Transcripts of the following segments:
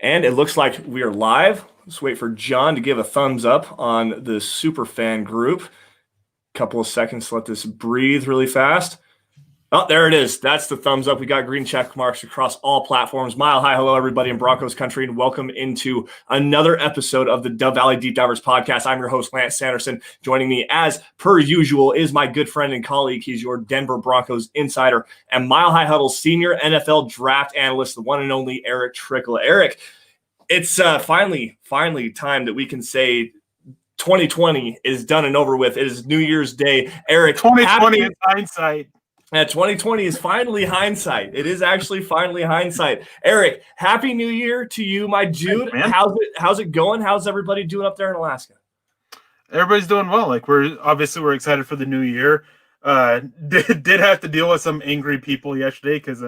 And it looks like we are live. Let's wait for John to give a thumbs up on the Superfan group. Couple of seconds to let this breathe really fast. Oh, there it is. That's the thumbs up. We got green check marks across all platforms. Mile high hello, everybody in Broncos country, and welcome into another episode of the Dove Valley Deep Divers podcast. I'm your host, Lance Sanderson. Joining me, as per usual, is my good friend and colleague. He's your Denver Broncos insider and Mile High Huddle senior NFL draft analyst, the one and only Erick Trickel. Erick, it's finally time that we can say 2020 is done and over with. It is New Year's Day. Erick, 2020 is hindsight. 2020 is finally hindsight. It is actually finally hindsight. Erick, happy New Year to you, my dude. Thanks, how's it going? How's everybody doing up there in Alaska? Everybody's doing well. Like we're excited for the new year. Did have to deal with some angry people yesterday because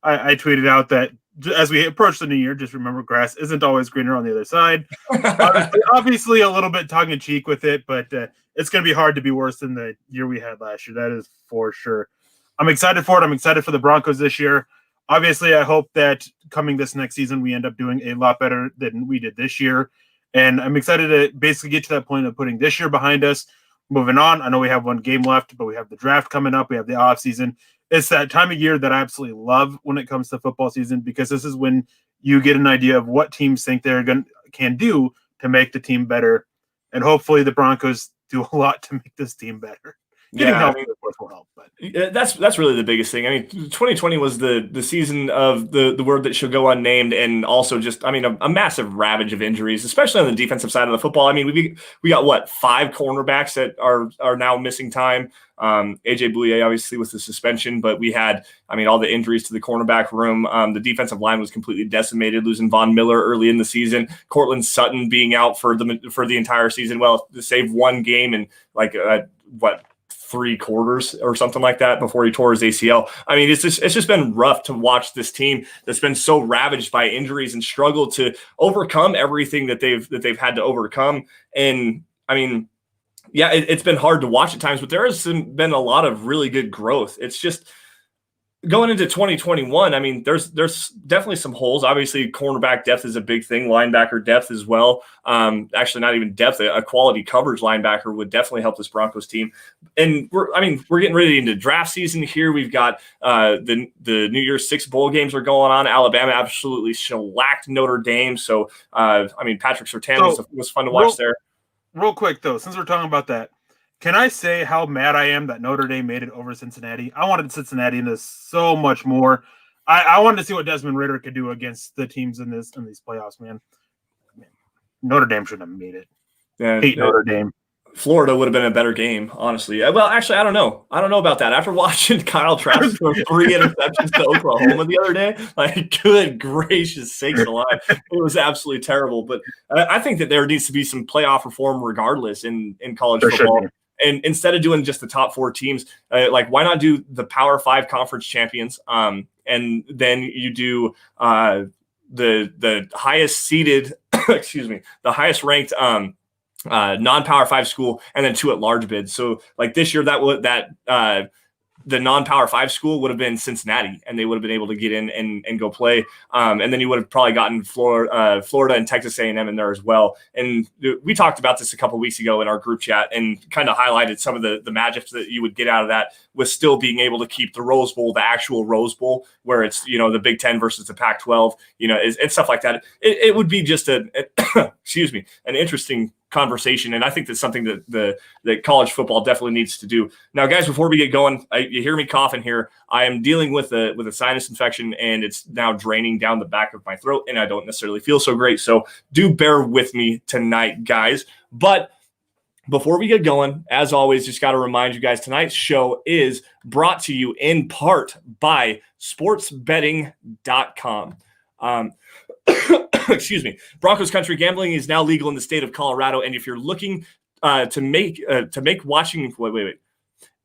I tweeted out that as we approach the new year, just remember grass isn't always greener on the other side. obviously a little bit tongue in cheek with it, but it's going to be hard to be worse than the year we had last year. That is for sure. I'm excited for it. I'm excited for the Broncos this year. Obviously, I hope that coming this next season, we end up doing a lot better than we did this year. And I'm excited to basically get to that point of putting this year behind us, moving on. I know we have one game left, but we have the draft coming up. We have the off season. It's that time of year that I absolutely love when it comes to football season, because this is when you get an idea of what teams think can do to make the team better. And hopefully the Broncos do a lot to make this team better. Getting help, of course, will help. But that's really the biggest thing. I mean, 2020 was the season of the word that should go unnamed, and also just, I mean, a massive ravage of injuries, especially on the defensive side of the football. I mean, we got 5 cornerbacks that are now missing time. AJ Bouye obviously with the suspension, but we had, I mean, all the injuries to the cornerback room. The defensive line was completely decimated, losing Von Miller early in the season. Cortland Sutton being out for the entire season. Well, to save one game and 3 quarters or something like that before he tore his ACL. I mean, it's just been rough to watch this team that's been so ravaged by injuries and struggled to overcome everything that they've had to overcome. And I mean, yeah, it's been hard to watch at times, but there has been a lot of really good growth. It's just going into 2021, I mean, there's definitely some holes. Obviously, cornerback depth is a big thing. Linebacker depth as well. Actually, not even depth. A quality coverage linebacker would definitely help this Broncos team. And we're getting ready into draft season here. We've got the New Year's 6 bowl games are going on. Alabama absolutely shellacked Notre Dame. So, I mean, Patrick Surtain was fun to watch there. Real quick, though, since we're talking about that, can I say how mad I am that Notre Dame made it over Cincinnati? I wanted Cincinnati in this so much more. I wanted to see what Desmond Ridder could do against the teams in these playoffs, man. Notre Dame shouldn't have made it. Yeah, hate Notre Dame. Florida would have been a better game, honestly. Well, actually, I don't know. I don't know about that. After watching Kyle Trask throw 3 interceptions to Oklahoma the other day, like, good gracious sakes alive, it was absolutely terrible. But I think that there needs to be some playoff reform regardless in college football. And instead of doing just the top 4 teams, why not do the Power 5 conference champions? And then you do the highest seeded, the highest ranked non-Power 5 school, and then 2 at-large bids. So like this year, the non-Power 5 school would have been Cincinnati, and they would have been able to get in and go play. And then you would have probably gotten Florida and Texas A&M in there as well. And we talked about this a couple of weeks ago in our group chat and kind of highlighted some of the magic that you would get out of that, with still being able to keep the Rose Bowl, the actual Rose Bowl, where it's, the Big Ten versus the Pac-12, and stuff like that. It would be just an interesting conversation, and I think that's something that college football definitely needs to do. Now, guys, before we get going, you hear me coughing here. I am dealing with a sinus infection, and it's now draining down the back of my throat, and I don't necessarily feel so great. So do bear with me tonight, guys. But before we get going, as always, just got to remind you guys, tonight's show is brought to you in part by sportsbetting.com. Excuse me. Broncos country, gambling is now legal in the state of Colorado, and if you're looking to make watching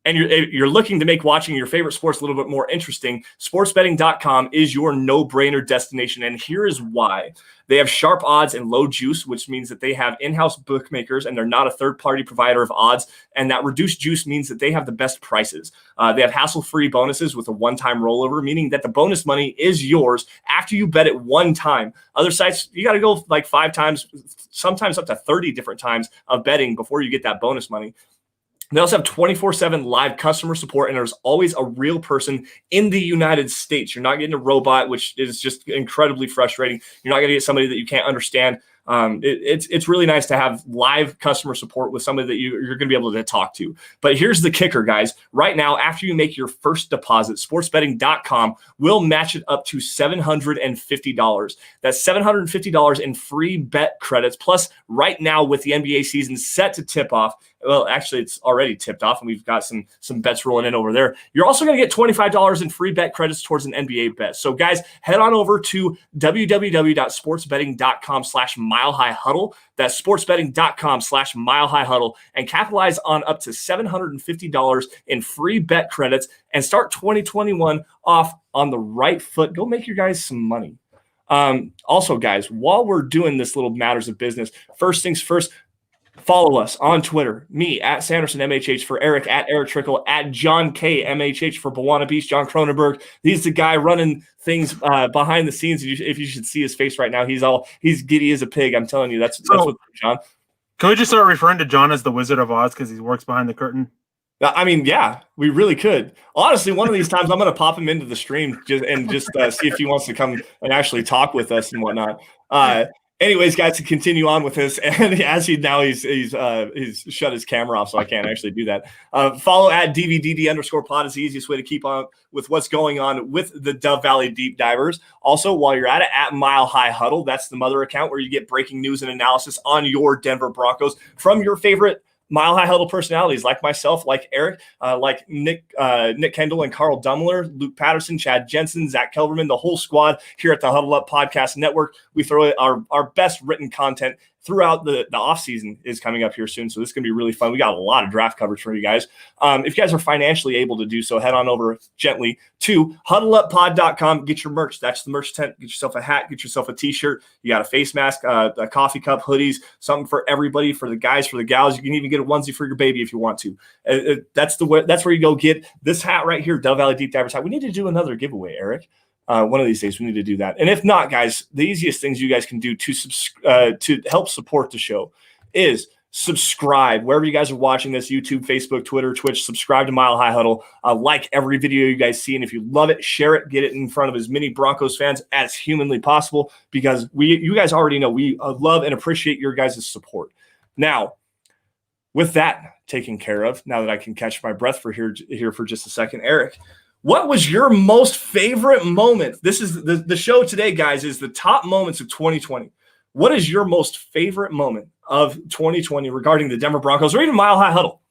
and you're looking to make watching your favorite sports a little bit more interesting, sportsbetting.com is your no-brainer destination. And here is why. They have sharp odds and low juice, which means that they have in-house bookmakers and they're not a third-party provider of odds. And that reduced juice means that they have the best prices. They have hassle-free bonuses with a one-time rollover, meaning that the bonus money is yours after you bet it one time. Other sites, you got to go like 5 times, sometimes up to 30 different times of betting before you get that bonus money. They also have 24/7 live customer support, and there's always a real person in the United States. You're not getting a robot, which is just incredibly frustrating. You're not going to get somebody that you can't understand. It's really nice to have live customer support with somebody that you're going to be able to talk to. But here's the kicker, guys. Right now, after you make your first deposit, sportsbetting.com will match it up to $750. That's $750 in free bet credits. Plus, right now with the NBA season set to tip off, well, actually, it's already tipped off, and we've got some bets rolling in over there. You're also going to get $25 in free bet credits towards an NBA bet. So, guys, head on over to www.sportsbetting.com/milehighhuddle. That's sportsbetting.com/milehighhuddle and capitalize on up to $750 in free bet credits and start 2021 off on the right foot. Go make your guys some money. Also, guys, while we're doing this little matters of business, first things first, follow us on Twitter, me at Sanderson MHH, for Erick at Erick Trickel, at John K MHH for Bawana Beach, John Cronenberg. He's the guy running things behind the scenes. If you should see his face right now, he's giddy as a pig. I'm telling you, that's what John. Can we just start referring to John as the Wizard of Oz because he works behind the curtain? I mean, yeah, we really could. Honestly, one of these times I'm going to pop him into the stream just see if he wants to come and actually talk with us and whatnot. Anyways, guys, to continue on with this, and he's shut his camera off, so I can't actually do that. Follow at DVDD_pod is the easiest way to keep on with what's going on with the Dove Valley Deep Divers. Also, while you're at it, at Mile High Huddle, that's the mother account where you get breaking news and analysis on your Denver Broncos from your favorite Mile High Huddle personalities like myself, like Erick, like Nick Kendall and Carl Dummler, Luke Patterson, Chad Jensen, Zach Kelberman, the whole squad here at the Huddle Up Podcast Network. We throw our best written content throughout the off season is coming up here soon. So this is going to be really fun. We got a lot of draft coverage for you guys. If you guys are financially able to do so, head on over gently to huddleuppod.com. Get your merch. That's the merch tent. Get yourself a hat. Get yourself a t-shirt. You got a face mask, a coffee cup, hoodies, something for everybody, for the guys, for the gals. You can even get a onesie for your baby if you want to. That's where you go get this hat right here, Dove Valley Deep Divers hat. We need to do another giveaway, Erick. One of these days we need to do that. And if not, guys, the easiest things you guys can do to help support the show is subscribe wherever you guys are watching this: YouTube, Facebook, Twitter, Twitch. Subscribe to Mile High Huddle. Like every video you guys see, and if you love it, share it. Get it in front of as many Broncos fans as humanly possible, because you guys already know we love and appreciate your guys' support. Now, with that taken care of, now that I can catch my breath for here for just a second, Erick, what was your most favorite moment? This is the show today, guys, is the top moments of 2020. What is your most favorite moment of 2020 regarding the Denver Broncos or even Mile High Huddle?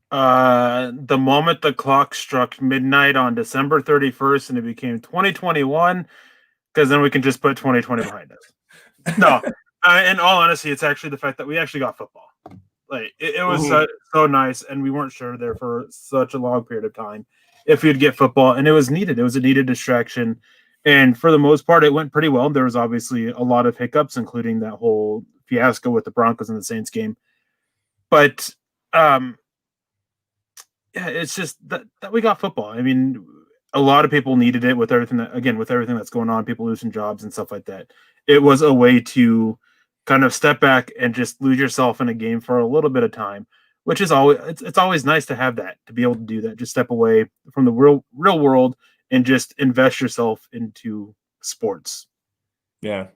The moment the clock struck midnight on December 31st and it became 2021, because then we can just put 2020 behind us. No, in all honesty, it's actually the fact that we actually got football. Like it was so nice, and we weren't sure there for such a long period of time if we'd get football, and it was needed. It was a needed distraction, and for the most part, it went pretty well. There was obviously a lot of hiccups, including that whole fiasco with the Broncos and the Saints game. But yeah, it's just that we got football. I mean, a lot of people needed it with everything that's going on, people losing jobs and stuff like that. It was a way to kind of step back and just lose yourself in a game for a little bit of time, which is always, it's always nice to have that, to be able to do that, just step away from the real world and just invest yourself into sports. Yeah.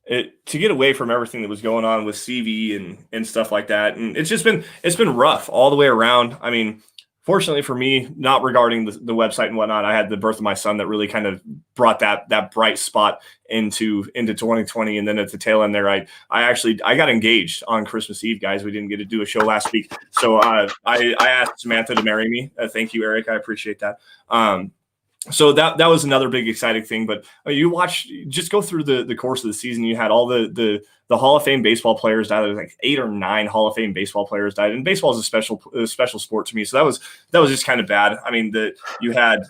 To get away from everything that was going on with CV and stuff like that. And it's been rough all the way around. I mean, fortunately for me, not regarding the website and whatnot, I had the birth of my son that really kind of brought that bright spot into 2020. And then at the tail end there, I got engaged on Christmas Eve, guys. We didn't get to do a show last week. So I asked Samantha to marry me. Thank you, Erick. I appreciate that. So that was another big exciting thing. But you just go through the course of the season. You had all the Hall of Fame baseball players died. There was like 8 or 9 Hall of Fame baseball players died, and baseball is a special sport to me. So that was just kind of bad. I mean, you had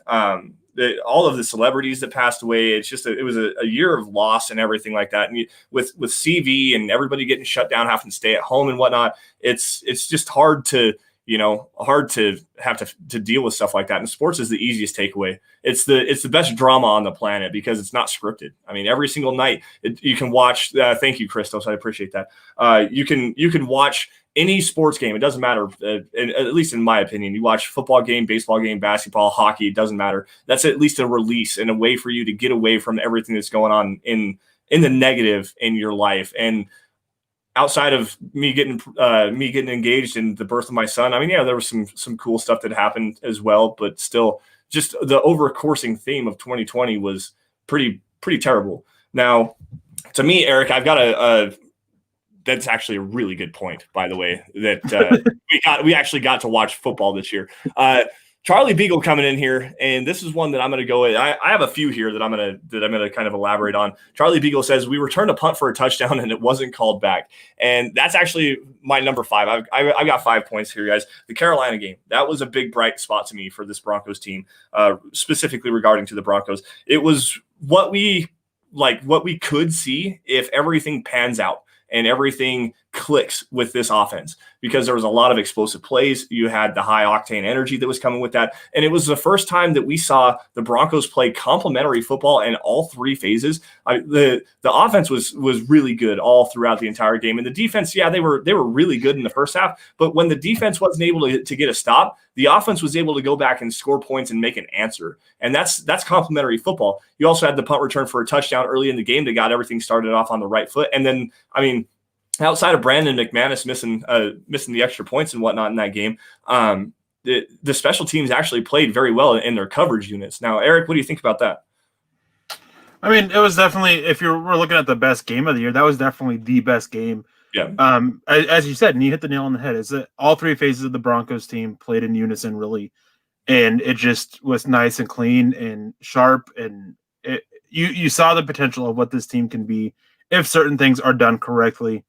all of the celebrities that passed away. It's just it was a year of loss and everything like that. And with CV and everybody getting shut down, having to stay at home and whatnot, it's just hard to have to deal with stuff like that. And sports is the easiest takeaway. It's the best drama on the planet because it's not scripted. I mean, every single night you can watch. Thank you, Christos. I appreciate that. You can watch any sports game. It doesn't matter. At least in my opinion, you watch football game, baseball game, basketball, hockey. It doesn't matter. That's at least a release and a way for you to get away from everything that's going on in the negative in your life. And outside of me getting engaged in the birth of my son, I mean, yeah, there was some cool stuff that happened as well, but still, just the overcoursing theme of 2020 was pretty terrible. Now, to me, Eric, I've got that's actually a really good point, by the way, that we actually got to watch football this year. Charlie Beagle coming in here, and this is one that I'm going to go with. I have a few here that I'm going to kind of elaborate on. Charlie Beagle says we returned a punt for a touchdown and it wasn't called back, and that's actually my number 5. I've got 5 points here, guys. The Carolina game, that was a big bright spot to me for this Broncos team, specifically regarding to the Broncos. It was what we could see if everything pans out and everything clicks with this offense, because there was a lot of explosive plays. You had the high octane energy that was coming with that. And it was the first time that we saw the Broncos play complementary football in all 3 phases. The offense was really good all throughout the entire game. And the defense, yeah, they were really good in the first half. But when the defense wasn't able to get a stop, the offense was able to go back and score points and make an answer. And that's complementary football. You also had the punt return for a touchdown early in the game that got everything started off on the right foot. And then, I mean, outside of Brandon McManus missing the extra points and whatnot in that game, the special teams actually played very well in their coverage units. Now, Eric, what do you think about that? I mean, it was definitely, if we're looking at the best game of the year, that was definitely the best game. Yeah. As you said, and you hit the nail on the head, is that all 3 phases of the Broncos team played in unison, really, and it just was nice and clean and sharp, and you saw the potential of what this team can be if certain things are done correctly.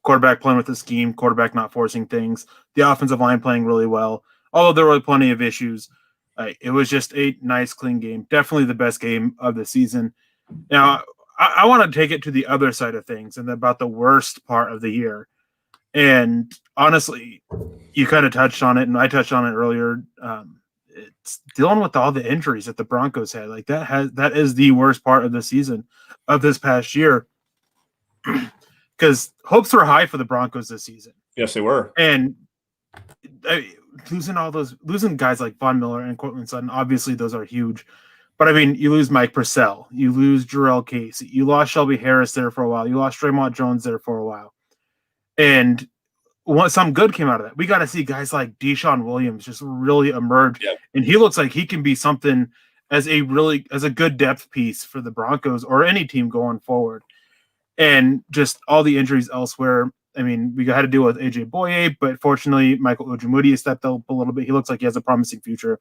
Quarterback playing with the scheme, quarterback not forcing things, the offensive line playing really well. Although there were plenty of issues, it was just a nice, clean game. Definitely the best game of the season. Now, I want to take it to the other side of things and about the worst part of the year. And honestly, you kind of touched on it, and I touched on it earlier. It's dealing with all the injuries that the Broncos had. Like that is the worst part of the season of this past year. Because hopes were high for the Broncos this season. Yes, they were. And losing guys like Von Miller and Cortland Sutton, obviously those are huge. But I mean, you lose Mike Purcell, you lose Jarrell Casey, you lost Shelby Harris there for a while, you lost Draymond Jones there for a while. And some good came out of that. We got to see guys like Deshaun Williams just really emerge. Yep. And he looks like he can be something as a good depth piece for the Broncos or any team going forward. And just all the injuries elsewhere. I mean, we had to deal with AJ Boye, but fortunately, Michael Ojemudia stepped up a little bit. He looks like he has a promising future.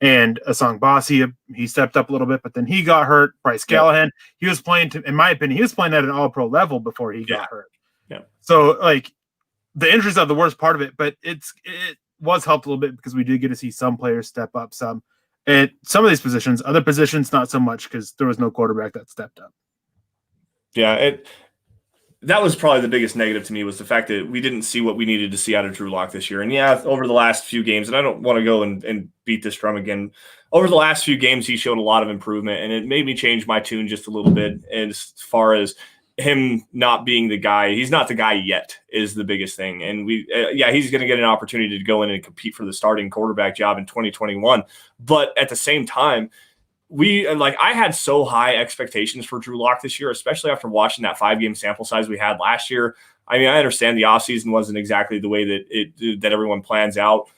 And Asang Basi, he stepped up a little bit, but then he got hurt. Bryce Callahan, he was playing, in my opinion, he was playing at an all-pro level before he got hurt. Yeah. So, like, the injuries are the worst part of it, but it was helped a little bit because we did get to see some players step up some. At some of these positions, other positions, not so much because there was no quarterback that stepped up. Yeah, that was probably the biggest negative to me, was the fact that we didn't see what we needed to see out of Drew Lock this year. And yeah, over the last few games, and I don't want to go and beat this drum again, over the last few games, he showed a lot of improvement, and it made me change my tune just a little bit as far as him not being the guy. He's not the guy yet is the biggest thing. And he's going to get an opportunity to go in and compete for the starting quarterback job in 2021. But at the same time, I had so high expectations for Drew Lock this year, especially after watching that 5-game sample size we had last year. I mean, I understand the offseason wasn't exactly the way that everyone plans out.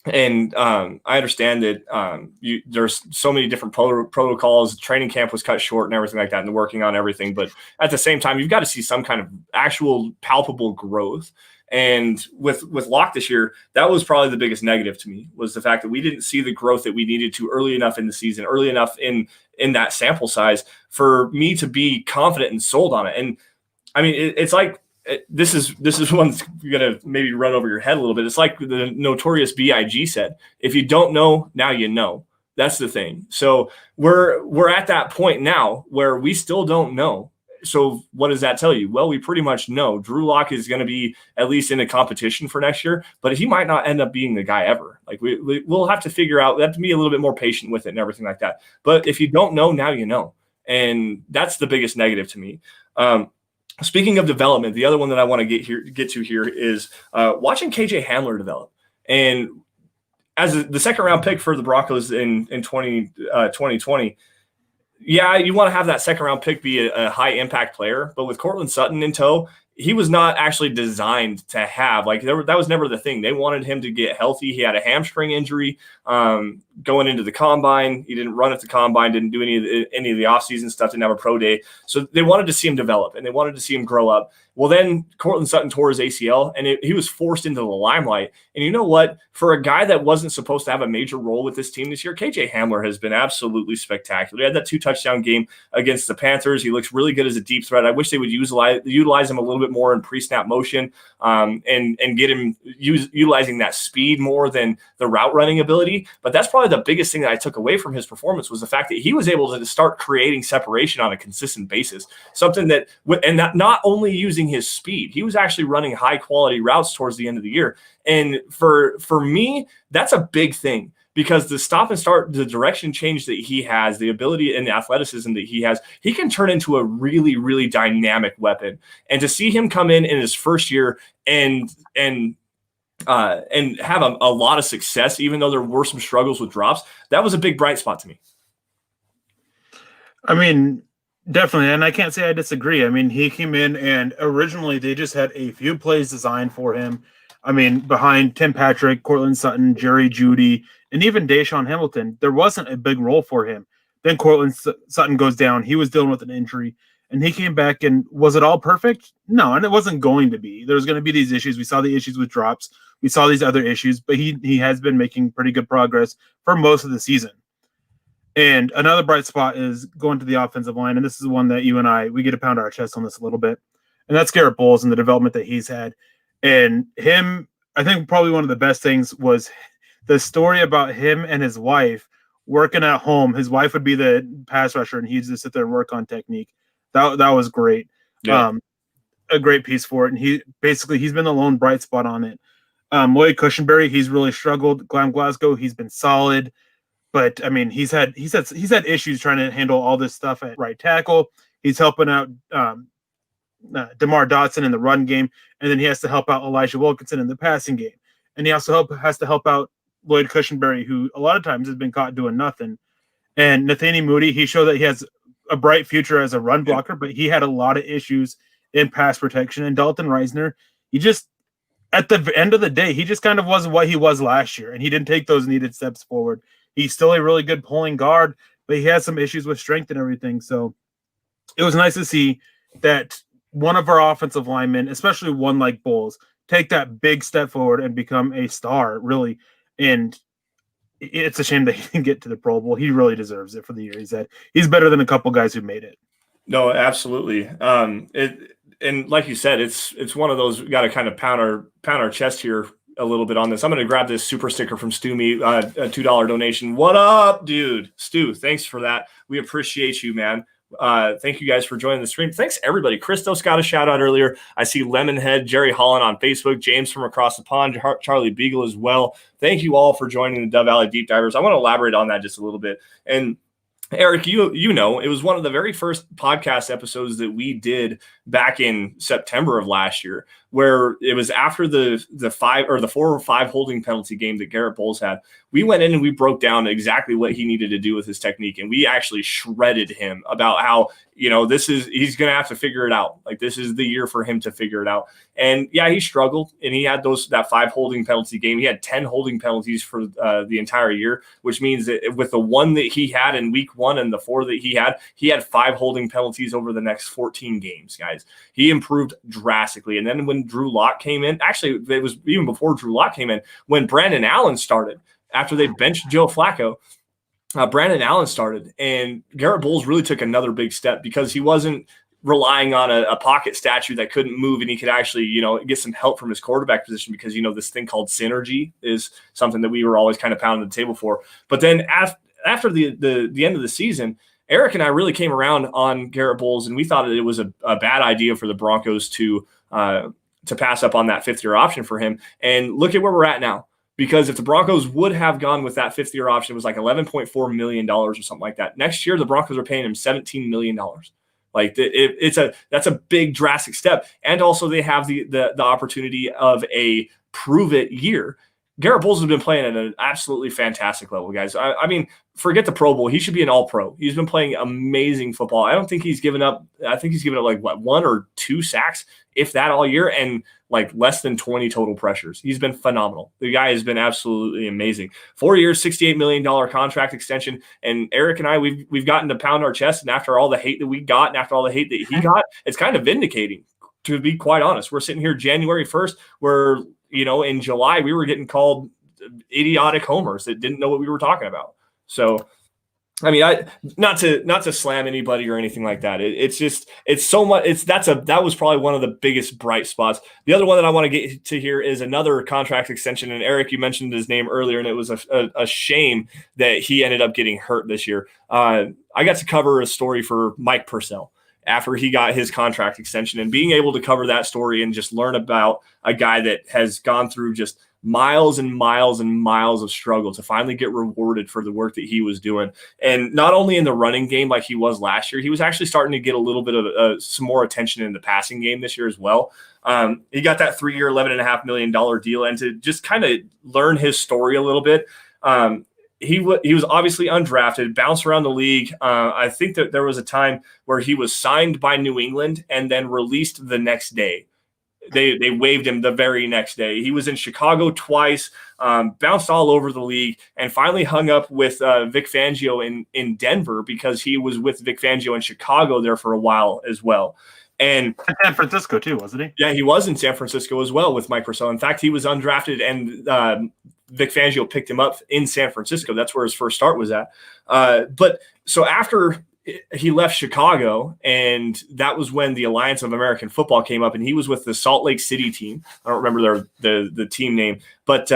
And I understand that there's so many different protocols. Training camp was cut short and everything like that, and they're working on everything. But at the same time, you've got to see some kind of actual palpable growth. And with Locke this year, that was probably the biggest negative to me, was the fact that we didn't see the growth that we needed to early enough in the season, early enough in that sample size for me to be confident and sold on it. And I mean, it's like, this is one that's gonna maybe run over your head a little bit. It's like the notorious B.I.G. said, if you don't know, now you know. That's the thing. So we're at that point now where we still don't know. So what does that tell you? Well, we pretty much know Drew Lock is going to be at least in a competition for next year, but he might not end up being the guy ever. Like we'll have to figure out, we have to be a little bit more patient with it and everything like that. But if you don't know, now you know. And that's the biggest negative to me. Speaking of development, the other one that I want to get to here is watching KJ Hamler develop. And as the second round pick for the Broncos in 2020, yeah, you want to have that second round pick be a high impact player, but with Cortland Sutton in tow, he was not actually designed to have, like, that was never the thing. They wanted him to get healthy. He had a hamstring injury going into the combine. He didn't run at the combine, didn't do any of the offseason stuff, didn't have a pro day. So they wanted to see him develop and they wanted to see him grow up. Well, then Cortland Sutton tore his ACL and he was forced into the limelight. And you know what? For a guy that wasn't supposed to have a major role with this team this year, KJ Hamler has been absolutely spectacular. He had that 2-touchdown game against the Panthers. He looks really good as a deep threat. I wish they would utilize him a little bit more in pre-snap motion and get him utilizing that speed more than the route running ability. But that's probably the biggest thing that I took away from his performance, was the fact that he was able to start creating separation on a consistent basis. Something that, and that not only using his speed, he was actually running high quality routes towards the end of the year. And for me, that's a big thing, because the stop and start, the direction change that he has, the ability and the athleticism that he has, he can turn into a really, really dynamic weapon. And to see him come in his first year and have a lot of success, even though there were some struggles with drops, that was a big bright spot to me. I mean, definitely. And I can't say I disagree. I mean, he came in and originally they just had a few plays designed for him. I mean, behind Tim Patrick, Cortland Sutton, Jerry Jeudy, and even Deshaun Hamilton, there wasn't a big role for him. Then Cortland Sutton goes down. He was dealing with an injury, and he came back, and was it all perfect? No, and it wasn't going to be. There's going to be these issues. We saw the issues with drops. We saw these other issues, but he has been making pretty good progress for most of the season. And another bright spot is going to the offensive line, and this is one that you and we get to pound our chest on this a little bit, and that's Garrett Bowles and the development that he's had. And him, I think probably one of the best things was the story about him and his wife working at home. His wife would be the pass rusher, and he'd just sit there and work on technique. That was great. Yeah. A great piece for it. And he's been the lone bright spot on it. Lloyd Cushenberry, he's really struggled. Glasgow, he's been solid. But I mean, he's had issues trying to handle all this stuff at right tackle. He's helping out DeMar Dotson in the run game, and then he has to help out Elijah Wilkinson in the passing game. And he also has to help out Lloyd Cushenberry, who a lot of times has been caught doing nothing. And Nathaniel Moody, he showed that he has a bright future as a run blocker, but he had a lot of issues in pass protection. And Dalton Reisner, he just, at the end of the day, he just kind of wasn't what he was last year, and he didn't take those needed steps forward. He's still a really good pulling guard, but he has some issues with strength and everything. So it was nice to see that one of our offensive linemen, especially one like Bowles, take that big step forward and become a star, really. And it's a shame that he didn't get to the Pro Bowl. He really deserves it for the year he's had. He's better than a couple guys who made it. No, absolutely. And like you said, it's one of those, we got to kind of pound our chest here a little bit on this. I'm going to grab this super sticker from Stu Me, a $2 donation. What up, dude? Stu, thanks for that. We appreciate you, man. Thank you guys for joining the stream. Thanks everybody. Christos got a shout out earlier. I see Lemonhead, Jerry Holland on Facebook, James from across the pond, Charlie Beagle as well. Thank you all for joining the Dove Valley Deep Divers. I want to elaborate on that just a little bit. And Eric, you know, it was one of the very first podcast episodes that we did back in September of last year, where it was after the 4 or 5 holding penalty game that Garrett Bowles had. We went in and we broke down exactly what he needed to do with his technique, and we actually shredded him about how, you know, he's going to have to figure it out. Like, this is the year for him to figure it out. And yeah, he struggled, and he had that 5 holding penalty game. He had 10 holding penalties for the entire year, which means that with the 1 that he had in week 1 and the 4 that he had 5 holding penalties over the next 14 games, guys. He improved drastically. And then when Drew Lock came in, actually, it was even before Drew Lock came in, when Brandon Allen started, after they benched Joe Flacco, Brandon Allen started, and Garrett Bowles really took another big step because he wasn't relying on a pocket statue that couldn't move, and he could actually, you know, get some help from his quarterback position because, you know, this thing called synergy is something that we were always kind of pounding the table for. But then after the end of the season, Eric and I really came around on Garrett Bowles, and we thought that it was a bad idea for the Broncos to pass up on that 5th-year option for him. And look at where we're at now. Because if the Broncos would have gone with that 5th-year option, it was like $11.4 million or something like that. Next year, the Broncos are paying him $17 million. Like, that's a big drastic step. And also they have the opportunity of a prove it year. Garrett Bowles has been playing at an absolutely fantastic level, guys. I mean, forget the Pro Bowl. He should be an all-pro. He's been playing amazing football. I don't think he's given up. I think he's given up like 1 or 2 sacks, if that, all year, and like less than 20 total pressures. He's been phenomenal. The guy has been absolutely amazing. 4 years, $68 million contract extension. And Eric and I, we've gotten to pound our chest. And after all the hate that we got, and after all the hate that he got, it's kind of vindicating, to be quite honest. We're sitting here January 1st, where, you know, in July, we were getting called idiotic homers that didn't know what we were talking about. So, I mean, not to slam anybody or anything like that. It's so much. That was probably one of the biggest bright spots. The other one that I want to get to here is another contract extension. And Eric, you mentioned his name earlier, and it was a shame that he ended up getting hurt this year. I got to cover a story for Mike Purcell after he got his contract extension, and being able to cover that story and just learn about a guy that has gone through just miles and miles and miles of struggle to finally get rewarded for the work that he was doing. And not only in the running game like he was last year, he was actually starting to get a little bit of some more attention in the passing game this year as well. He got that 3-year, $11.5 million deal, and to just kind of learn his story a little bit. He was obviously undrafted, bounced around the league. I think that there was a time where he was signed by New England and then released the next day. They waived him the very next day. He was in Chicago twice, bounced all over the league, and finally hung up with Vic Fangio in Denver because he was with Vic Fangio in Chicago there for a while as well. And San Francisco too, wasn't he? Yeah, he was in San Francisco as well with Mike Purcell. In fact, he was undrafted, and Vic Fangio picked him up in San Francisco. That's where his first start was at. But so after he left Chicago, and that was when the Alliance of American Football came up, and he was with the Salt Lake City team. I don't remember the team name, but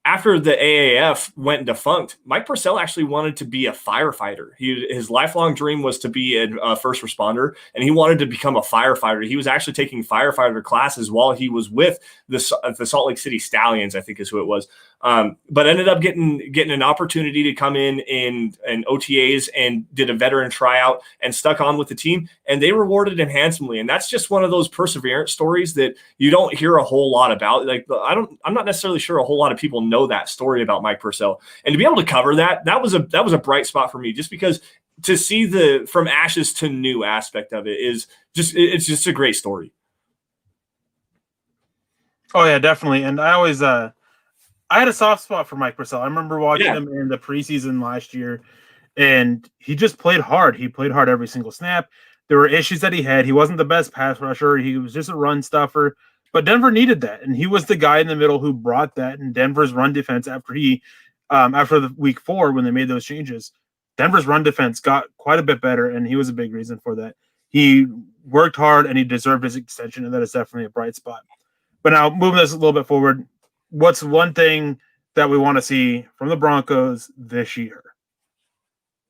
after the AAF went defunct, Mike Purcell actually wanted to be a firefighter. His lifelong dream was to be a first responder, and he wanted to become a firefighter. He was actually taking firefighter classes while he was with the Salt Lake City Stallions, I think is who it was. But ended up getting an opportunity to come in OTAs and did a veteran tryout and stuck on with the team, and they rewarded him handsomely. And that's just one of those perseverance stories that you don't hear a whole lot about. Like, I'm not necessarily sure a whole lot of people know that story about Mike Purcell, and to be able to cover that was a bright spot for me, just because to see the from ashes to new aspect of it it's just a great story. Oh yeah, definitely. And I always I had a soft spot for Mike Purcell. I remember watching him in the preseason last year, and he just played hard. He played hard every single snap. There were issues that he had. He wasn't the best pass rusher. He was just a run stuffer. But Denver needed that, and he was the guy in the middle who brought that in Denver's run defense after the week 4 when they made those changes. Denver's run defense got quite a bit better, and he was a big reason for that. He worked hard, and he deserved his extension, and that is definitely a bright spot. But now, moving this a little bit forward, what's one thing that we want to see from the Broncos this year?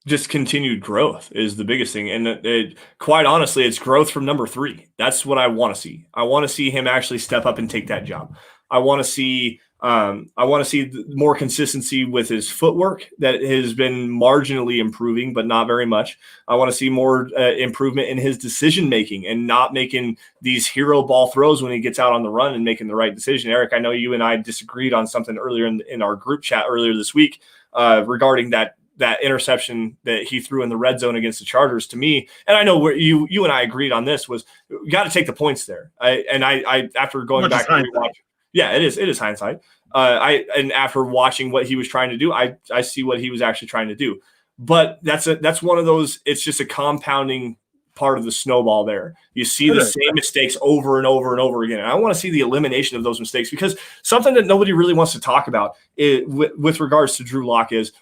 Just continued growth is the biggest thing. And quite honestly, it's growth from number 3. That's what I want to see. I want to see him actually step up and take that job. I want to see I want to see more consistency with his footwork that has been marginally improving, but not very much. I want to see more improvement in his decision making and not making these hero ball throws when he gets out on the run and making the right decision. Eric, I know you and I disagreed on something earlier in our group chat earlier this week regarding that interception that he threw in the red zone against the Chargers. To me, and I know where you and I agreed on this, was you got to take the points there. I after going back and rewatching. Yeah, it is hindsight. And after watching what he was trying to do, I see what he was actually trying to do. But that's one of those. It's just a compounding part of the snowball. There, you see the same mistakes over and over and over again. And I want to see the elimination of those mistakes, because something that nobody really wants to talk about with regards to Drew Lock is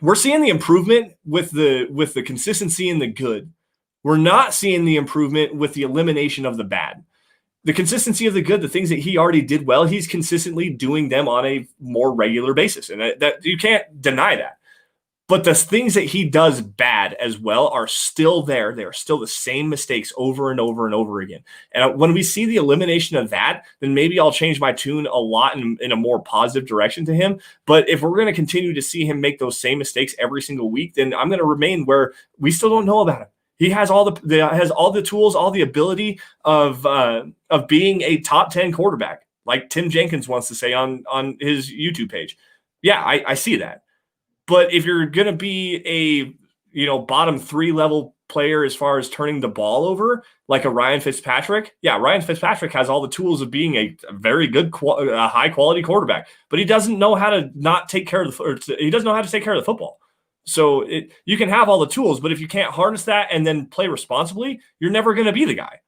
we're seeing the improvement with the consistency and the good. We're not seeing the improvement with the elimination of the bad. The consistency of the good, the things that he already did well, he's consistently doing them on a more regular basis. And that you can't deny that. But the things that he does bad as well are still there. They are still the same mistakes over and over and over again. And when we see the elimination of that, then maybe I'll change my tune a lot in a more positive direction to him. But if we're going to continue to see him make those same mistakes every single week, then I'm going to remain where we still don't know about him. He has all the tools, all the ability of being a top 10 quarterback, like Tim Jenkins wants to say on his YouTube page. Yeah, I see that. But if you're going to be a bottom 3 level player as far as turning the ball over, like a Ryan Fitzpatrick, yeah, Ryan Fitzpatrick has all the tools of being a very good, high quality quarterback, but he doesn't know how to not take care of he doesn't know how to take care of the football. So you can have all the tools, but if you can't harness that and then play responsibly, you're never going to be the guy.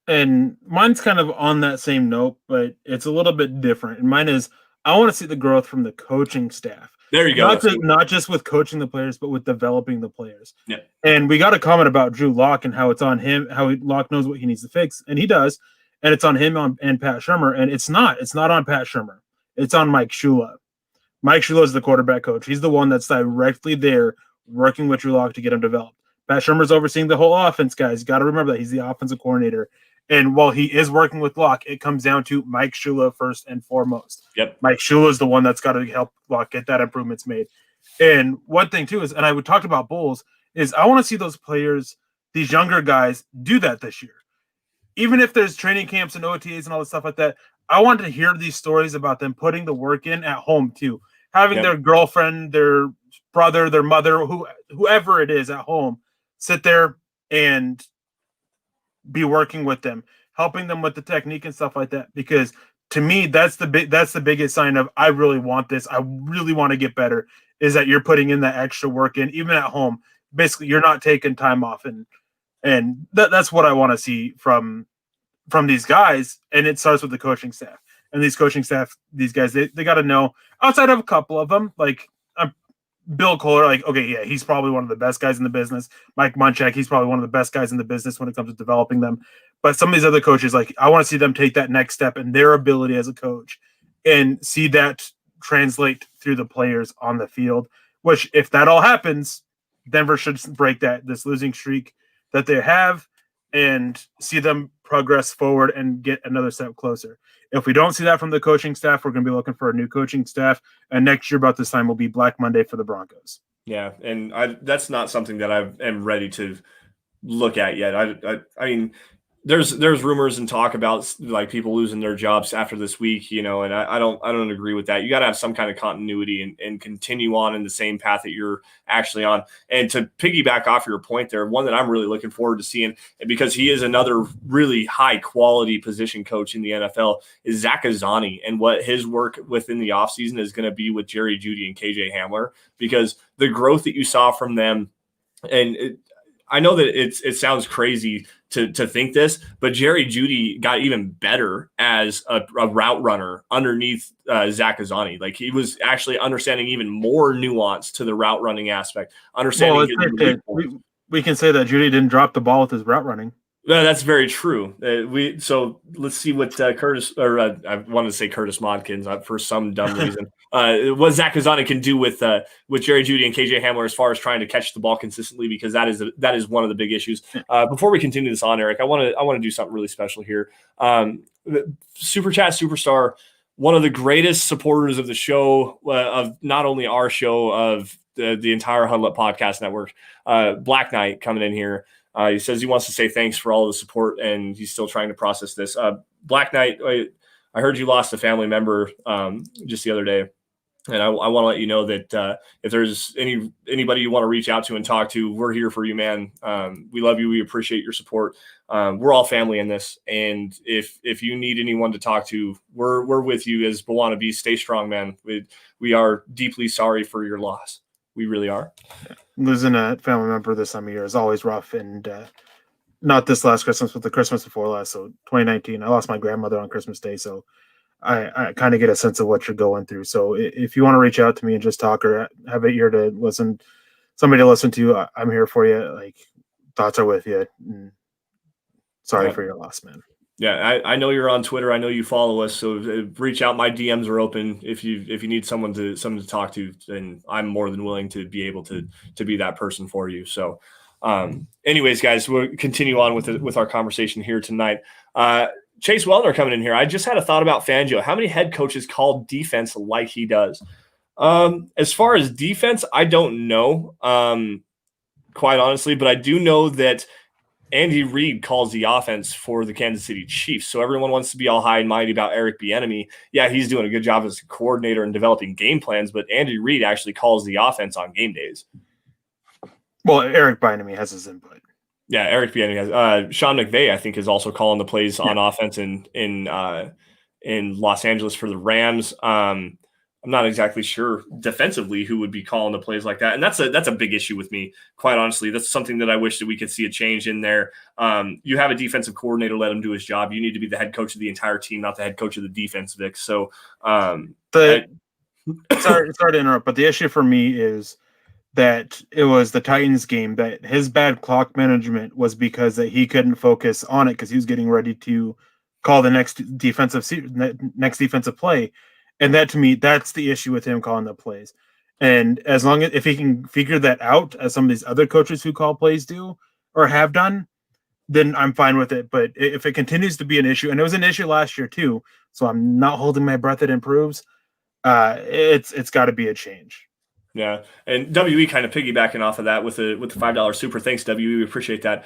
And mine's kind of on that same note, but it's a little bit different. And mine is, I want to see the growth from the coaching staff. There you go. Not just with coaching the players, but with developing the players. Yeah. And we got a comment about Drew Lock and how it's on him, how Lock knows what he needs to fix, and he does. And it's on him and Pat Shurmur. And it's not on Pat Shurmur. It's on Mike Shula. Mike Shula is the quarterback coach. He's the one that's directly there working with Drew Lock to get him developed. Pat Shurmur's overseeing the whole offense, guys. Got to remember that. He's the offensive coordinator. And while he is working with Lock, it comes down to Mike Shula first and foremost. Yep. Mike Shula is the one that's got to help Lock get that improvements made. And one thing, too, is, and I would talk about Bulls, is I want to see those players, these younger guys, do that this year. Even if there's training camps and OTAs and all this stuff like that, I want to hear these stories about them putting the work in at home, too. Having their girlfriend, their brother, their mother, whoever it is at home, sit there and be working with them, helping them with the technique and stuff like that. Because to me, that's the biggest sign of I really want this. I really want to get better. Is that you're putting in that extra work in, even at home. Basically, you're not taking time off, and that's what I want to see from these guys. And it starts with the coaching staff. And these coaching staff, these guys, they got to know, outside of a couple of them, like Bill Kohler, like, okay, yeah, he's probably one of the best guys in the business. Mike Munchak, he's probably one of the best guys in the business when it comes to developing them. But some of these other coaches, like, I want to see them take that next step in their ability as a coach and see that translate through the players on the field, which if that all happens, Denver should break this losing streak that they have and see them progress forward and get another step closer. If we don't see that from the coaching staff, we're going to be looking for a new coaching staff. And next year about this time will be Black Monday for the Broncos. Yeah, and that's not something that I am ready to look at yet. I mean, there's rumors and talk about like people losing their jobs after this week, and I don't agree with that. You got to have some kind of continuity and continue on in the same path that you're actually on. And to piggyback off your point there, one that I'm really looking forward to seeing, because he is another really high quality position coach in the NFL, is Zach Azzanni and what his work within the offseason is going to be with Jerry Jeudy and KJ Hamler, because the growth that you saw from them, and I know that it sounds crazy to think this, but Jerry Jeudy got even better as a route runner underneath Zach Azzanni. Like, he was actually understanding even more nuance to the route running aspect. We can say that Jeudy didn't drop the ball with his route running. That's very true. So let's see what Curtis, or I wanted to say Curtis Modkins for some dumb reason. What Zach Azzanni can do with Jerry Jeudy and KJ Hamler as far as trying to catch the ball consistently, because that is one of the big issues. Before we continue this on, Eric, I want to do something really special here. Super Chat Superstar one of the greatest supporters of the show, of not only our show, of the entire Huddle Up Podcast Network, Black Knight, coming in here. He says he wants to say thanks for all the support, and he's still trying to process this. Black Knight, I heard you lost a family member just the other day. And I want to let you know that if there's anybody you want to reach out to and talk to, we're here for you, man. We love you. We appreciate your support. We're all family in this. And if you need anyone to talk to, we're with you as Bawanabe. Stay strong, man. We are deeply sorry for your loss. We really are. Losing a family member this time of year is always rough. And not this last Christmas, but the Christmas before last. So 2019, I lost my grandmother on Christmas Day. So I kind of get a sense of what you're going through. So if you want to reach out to me and just talk or have an ear to listen, somebody to listen to, I'm here for you. Like, thoughts are with you. And sorry for your loss, man. Yeah, I know you're on Twitter. I know you follow us. So reach out. My DMs are open. If you need someone to talk to, then I'm more than willing to be able to be that person for you. So, anyways, guys, we'll continue on with our conversation here tonight. Chase Wellner coming in here. I just had a thought about Fangio. How many head coaches call defense like he does? As far as defense, I don't know, quite honestly, but I do know that Andy Reid calls the offense for the Kansas City Chiefs. So everyone wants to be all high and mighty about Erick Bieniemy. Yeah, he's doing a good job as a coordinator and developing game plans, but Andy Reid actually calls the offense on game days. Well, Erick Bieniemy has his input. Yeah, Erick Bieniemy has. Sean McVay, I think, is also calling the plays on offense in Los Angeles for the Rams. I'm not exactly sure defensively who would be calling the plays like that, and that's a big issue with me. Quite honestly, that's something that I wish that we could see a change in there. You have a defensive coordinator, let him do his job. You need to be the head coach of the entire team, not the head coach of the defense, Vic. So, sorry to interrupt, but the issue for me is that it was the Titans game, that his bad clock management was because that he couldn't focus on it because he was getting ready to call the next defensive play. And that, to me, that's the issue with him calling the plays. And as long as if he can figure that out, as some of these other coaches who call plays do or have done, then I'm fine with it. But if it continues to be an issue, and it was an issue last year too, so I'm not holding my breath it improves, it's got to be a change. Yeah, and WE kind of piggybacking off of that with the $5 super. Thanks, WE. We appreciate that.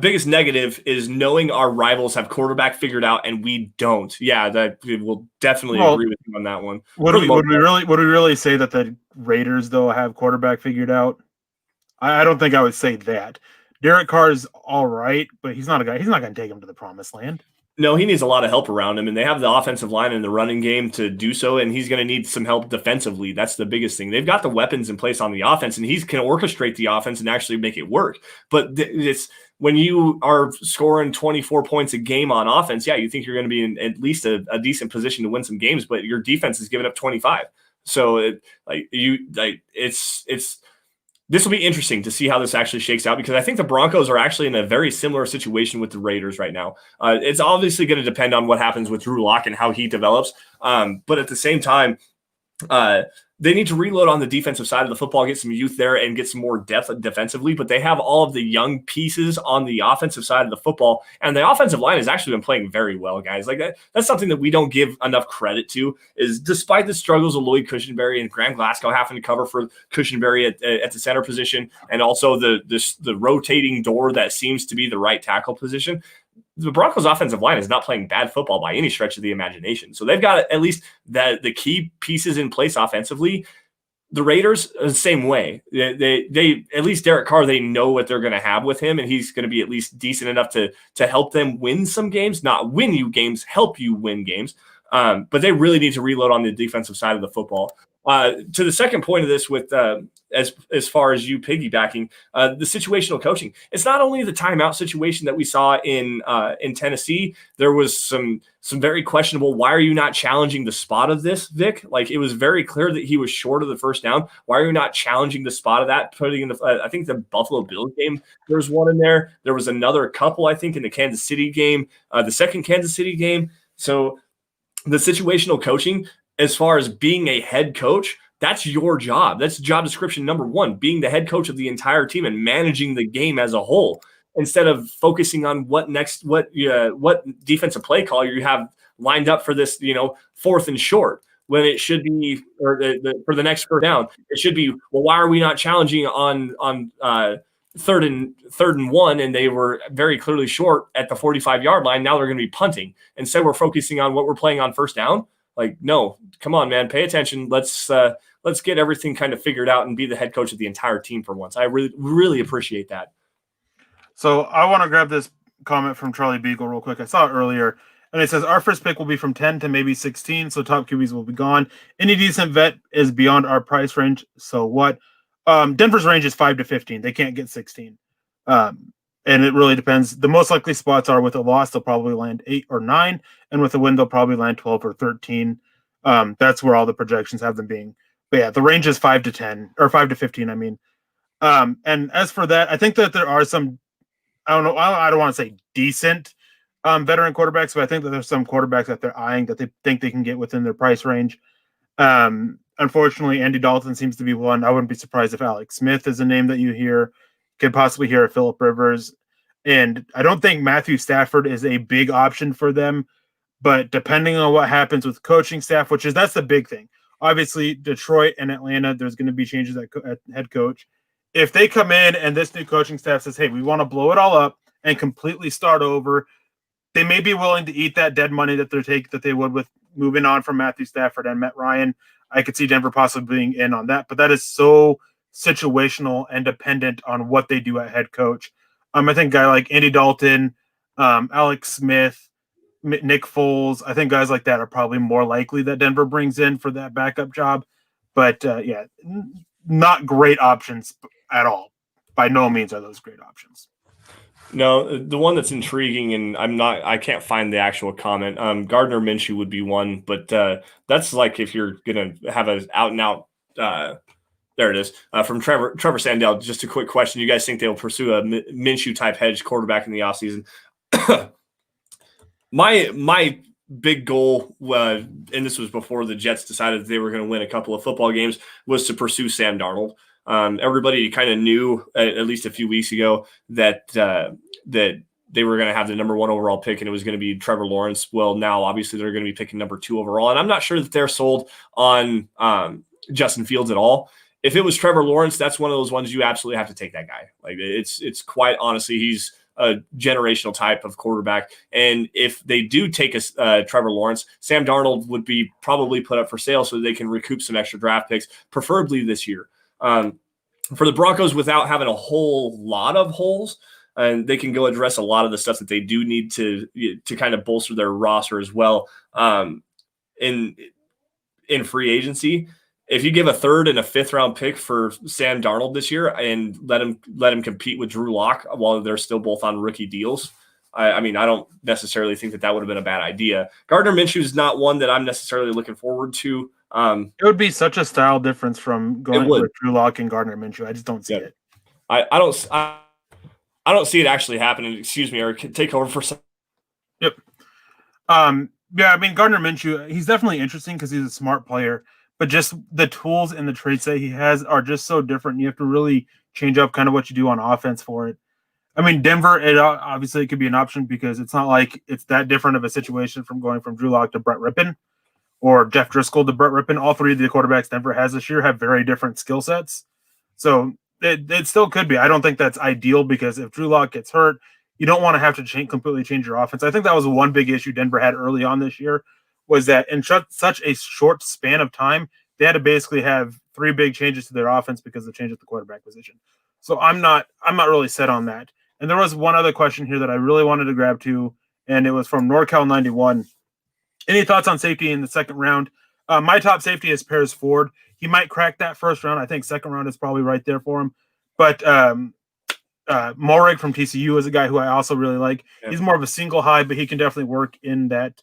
Biggest negative is knowing our rivals have quarterback figured out and we don't. Yeah, that we'll definitely agree with you on that one. Would we really say that the Raiders though have quarterback figured out? I don't think I would say that. Derek Carr is all right, but he's not a guy. He's not going to take him to the promised land. No, he needs a lot of help around him, and they have the offensive line and the running game to do so, and he's going to need some help defensively. That's the biggest thing. They've got the weapons in place on the offense, and he can orchestrate the offense and actually make it work. But it's when you are scoring 24 points a game on offense, yeah, you think you're going to be in at least a decent position to win some games, but your defense is giving up 25. So this will be interesting to see how this actually shakes out, because I think the Broncos are actually in a very similar situation with the Raiders right now. It's obviously going to depend on what happens with Drew Lock and how he develops. But at the same time, they need to reload on the defensive side of the football, get some youth there and get some more depth defensively. But they have all of the young pieces on the offensive side of the football. And the offensive line has actually been playing very well, guys. Like that's something that we don't give enough credit to, is despite the struggles of Lloyd Cushenberry and Graham Glasgow having to cover for Cushenberry at the center position, and also the rotating door that seems to be the right tackle position, the Broncos offensive line is not playing bad football by any stretch of the imagination. So they've got at least the key pieces in place offensively. The Raiders, the same way. They at least Derek Carr, they know what they're going to have with him, and he's going to be at least decent enough to help them win some games, not win you games, help you win games. But they really need to reload on the defensive side of the football. To the second point of this, with as far as you piggybacking, the situational coaching, it's not only the timeout situation that we saw in Tennessee. There was some very questionable. Why are you not challenging the spot of this, Vic? Like, it was very clear that he was short of the first down. Why are you not challenging the spot of that? Putting in I think the Buffalo Bills game, there was one in there. There was another couple, I think, in the Kansas City game, the second Kansas City game. So the situational coaching, as far as being a head coach, that's your job. That's job description number one, being the head coach of the entire team and managing the game as a whole, instead of focusing on what defensive play call you have lined up for this, 4th and short when it should be, or for the next first down, it should be, well, why are we not challenging on third and 1? And they were very clearly short at the 45-yard line. Now they're going to be punting. Instead, we're focusing on what we're playing on first down. Like, no, come on, man, pay attention. Let's get everything kind of figured out and be the head coach of the entire team for once. I really, really appreciate that. So I want to grab this comment from Charlie Beagle real quick. I saw it earlier. And it says, our first pick will be from 10 to maybe 16, so top QBs will be gone. Any decent vet is beyond our price range, so what? Denver's range is 5 to 15. They can't get 16. And it really depends. The most likely spots are with a loss, they'll probably land 8 or 9, and with a win, they'll probably land 12 or 13. That's where all the projections have them being. But yeah, the range is 5 to 10, or 5 to 15, I mean. And as for that, I think that there are some, I don't want to say decent veteran quarterbacks, but I think that there's some quarterbacks that they're eyeing that they think they can get within their price range. Unfortunately, Andy Dalton seems to be one. I wouldn't be surprised if Alex Smith is a name that you hear. Could possibly hear of Phillip Rivers. And I don't think Matthew Stafford is a big option for them, but depending on what happens with coaching staff, that's the big thing. Obviously, Detroit and Atlanta, there's going to be changes at head coach. If they come in and this new coaching staff says, hey, we want to blow it all up and completely start over, they may be willing to eat that dead money that they would with moving on from Matthew Stafford and Matt Ryan. I could see Denver possibly being in on that, but that is so situational and dependent on what they do at head coach. I think a guy like Andy Dalton, Alex Smith, Nick Foles, I think guys like that are probably more likely that Denver brings in for that backup job. But yeah, not great options at all. By no means are those great options. No, the one that's intriguing, and I can't find the actual comment. Gardner Minshew would be one, but that's like if you're gonna have an out and out. There it is from Trevor Sandell. Just a quick question: you guys think they'll pursue a Minshew type hedge quarterback in the offseason? my big goal, and this was before the Jets decided they were going to win a couple of football games, was to pursue Sam Darnold. Everybody kind of knew at least a few weeks ago that they were going to have the number 1 overall pick and it was going to be Trevor Lawrence. Well, now obviously they're going to be picking number 2 overall, and I'm not sure that they're sold on Justin Fields at all. If it was Trevor Lawrence, that's one of those ones you absolutely have to take that guy. Like it's quite honestly, he's a generational type of quarterback. And if they do take a Trevor Lawrence, Sam Darnold would be probably put up for sale so they can recoup some extra draft picks, preferably this year. For the Broncos, without having a whole lot of holes, and they can go address a lot of the stuff that they do need to kind of bolster their roster as well. In free agency, if you give a 3rd and a 5th round pick for Sam Darnold this year and let him compete with Drew Lock while they're still both on rookie deals, I mean, I don't necessarily think that would have been a bad idea. Gardner Minshew is not one that I'm necessarily looking forward to. It would be such a style difference from going with Drew Lock and Gardner Minshew. I just don't see it. I don't see it actually happening. Excuse me, Eric, take over for some. Yep. Yeah, I mean, Gardner Minshew, he's definitely interesting because he's a smart player, but just the tools and the traits that he has are just so different. You have to really change up kind of what you do on offense for it. I mean, Denver, obviously it could be an option because it's not like it's that different of a situation from going from Drew Lock to Brett Rippon or Jeff Driscoll to Brett Rippon. All 3 of the quarterbacks Denver has this year have very different skill sets. So it still could be. I don't think that's ideal because if Drew Lock gets hurt, you don't want to have to completely change your offense. I think that was one big issue Denver had early on this year was that in such a short span of time, they had to basically have 3 big changes to their offense because of the change at the quarterback position. So I'm not really set on that. And there was one other question here that I really wanted to grab to, and it was from NorCal91. Any thoughts on safety in the second round? My top safety is Paris Ford. He might crack that first round. I think second round is probably right there for him. But Morig from TCU is a guy who I also really like. Yeah. He's more of a single high, but he can definitely work in that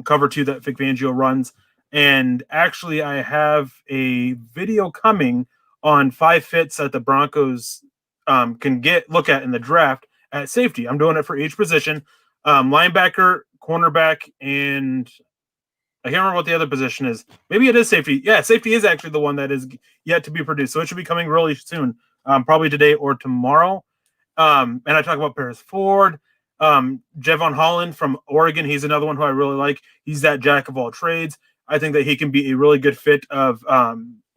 cover 2 that Vic Fangio runs. And actually, I have a video coming on 5 fits that the Broncos can look at in the draft at safety. I'm doing it for each position. Linebacker, cornerback, and I can't remember what the other position is. Maybe it is safety. Yeah, safety is actually the one that is yet to be produced. So it should be coming really soon, probably today or tomorrow. And I talk about Paris Ford. Javon Holland from Oregon, he's another one who I really like. He's that jack of all trades. I think that he can be a really good fit of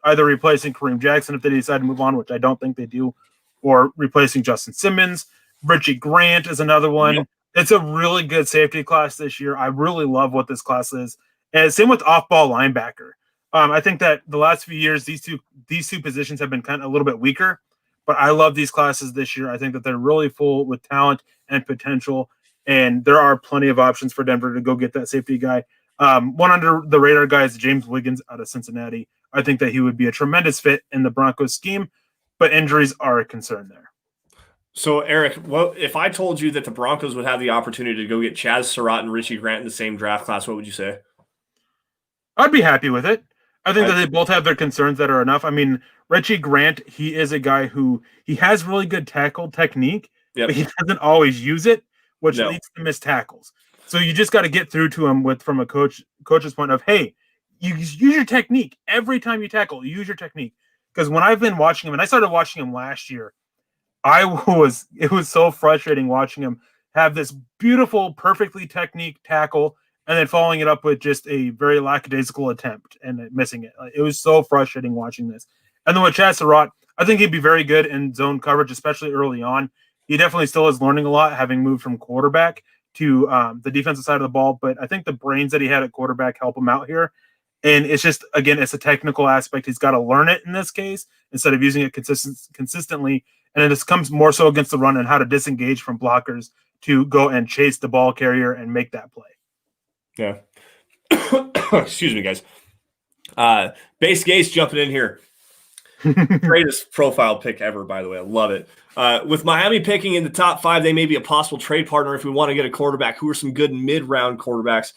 either replacing Kareem Jackson if they decide to move on, which I don't think they do, or replacing Justin Simmons. Richie Grant is another one. Yep. It's a really good safety class this year. I really love what this class is. And same with off-ball linebacker. I think that the last few years, these two positions have been kind of a little bit weaker, but I love these classes this year. I think that they're really full with talent and potential, and there are plenty of options for Denver to go get that safety guy. One under the radar guy is James Wiggins out of Cincinnati. I think that he would be a tremendous fit in the Broncos scheme, but injuries are a concern there. So, Eric, well, if I told you that the Broncos would have the opportunity to go get Chaz Surratt and Richie Grant in the same draft class, what would you say? I'd be happy with it. I think that they both have their concerns that are enough. I mean, Richie Grant, he is a guy who he has really good tackle technique, but he doesn't always use it, which leads to missed tackles. So you just got to get through to him from a coach's point of, hey, you use your technique every time you tackle. Use your technique. Because when I've been watching him, and I started watching him last year, it was so frustrating watching him have this beautiful, perfectly technique tackle and then following it up with just a very lackadaisical attempt and missing it. It was so frustrating watching this. And then with Chaz Surratt, I think he'd be very good in zone coverage, especially early on. He definitely still is learning a lot, having moved from quarterback to the defensive side of the ball. But I think the brains that he had at quarterback help him out here. And it's just, again, it's a technical aspect. He's got to learn it in this case instead of using it consistently. And it comes more so against the run and how to disengage from blockers to go and chase the ball carrier and make that play. Yeah. Excuse me, guys. Base Gase jumping in here. Greatest profile pick ever, by the way. I love it. With Miami picking in the top 5, they may be a possible trade partner if we want to get a quarterback. Who are some good mid-round quarterbacks?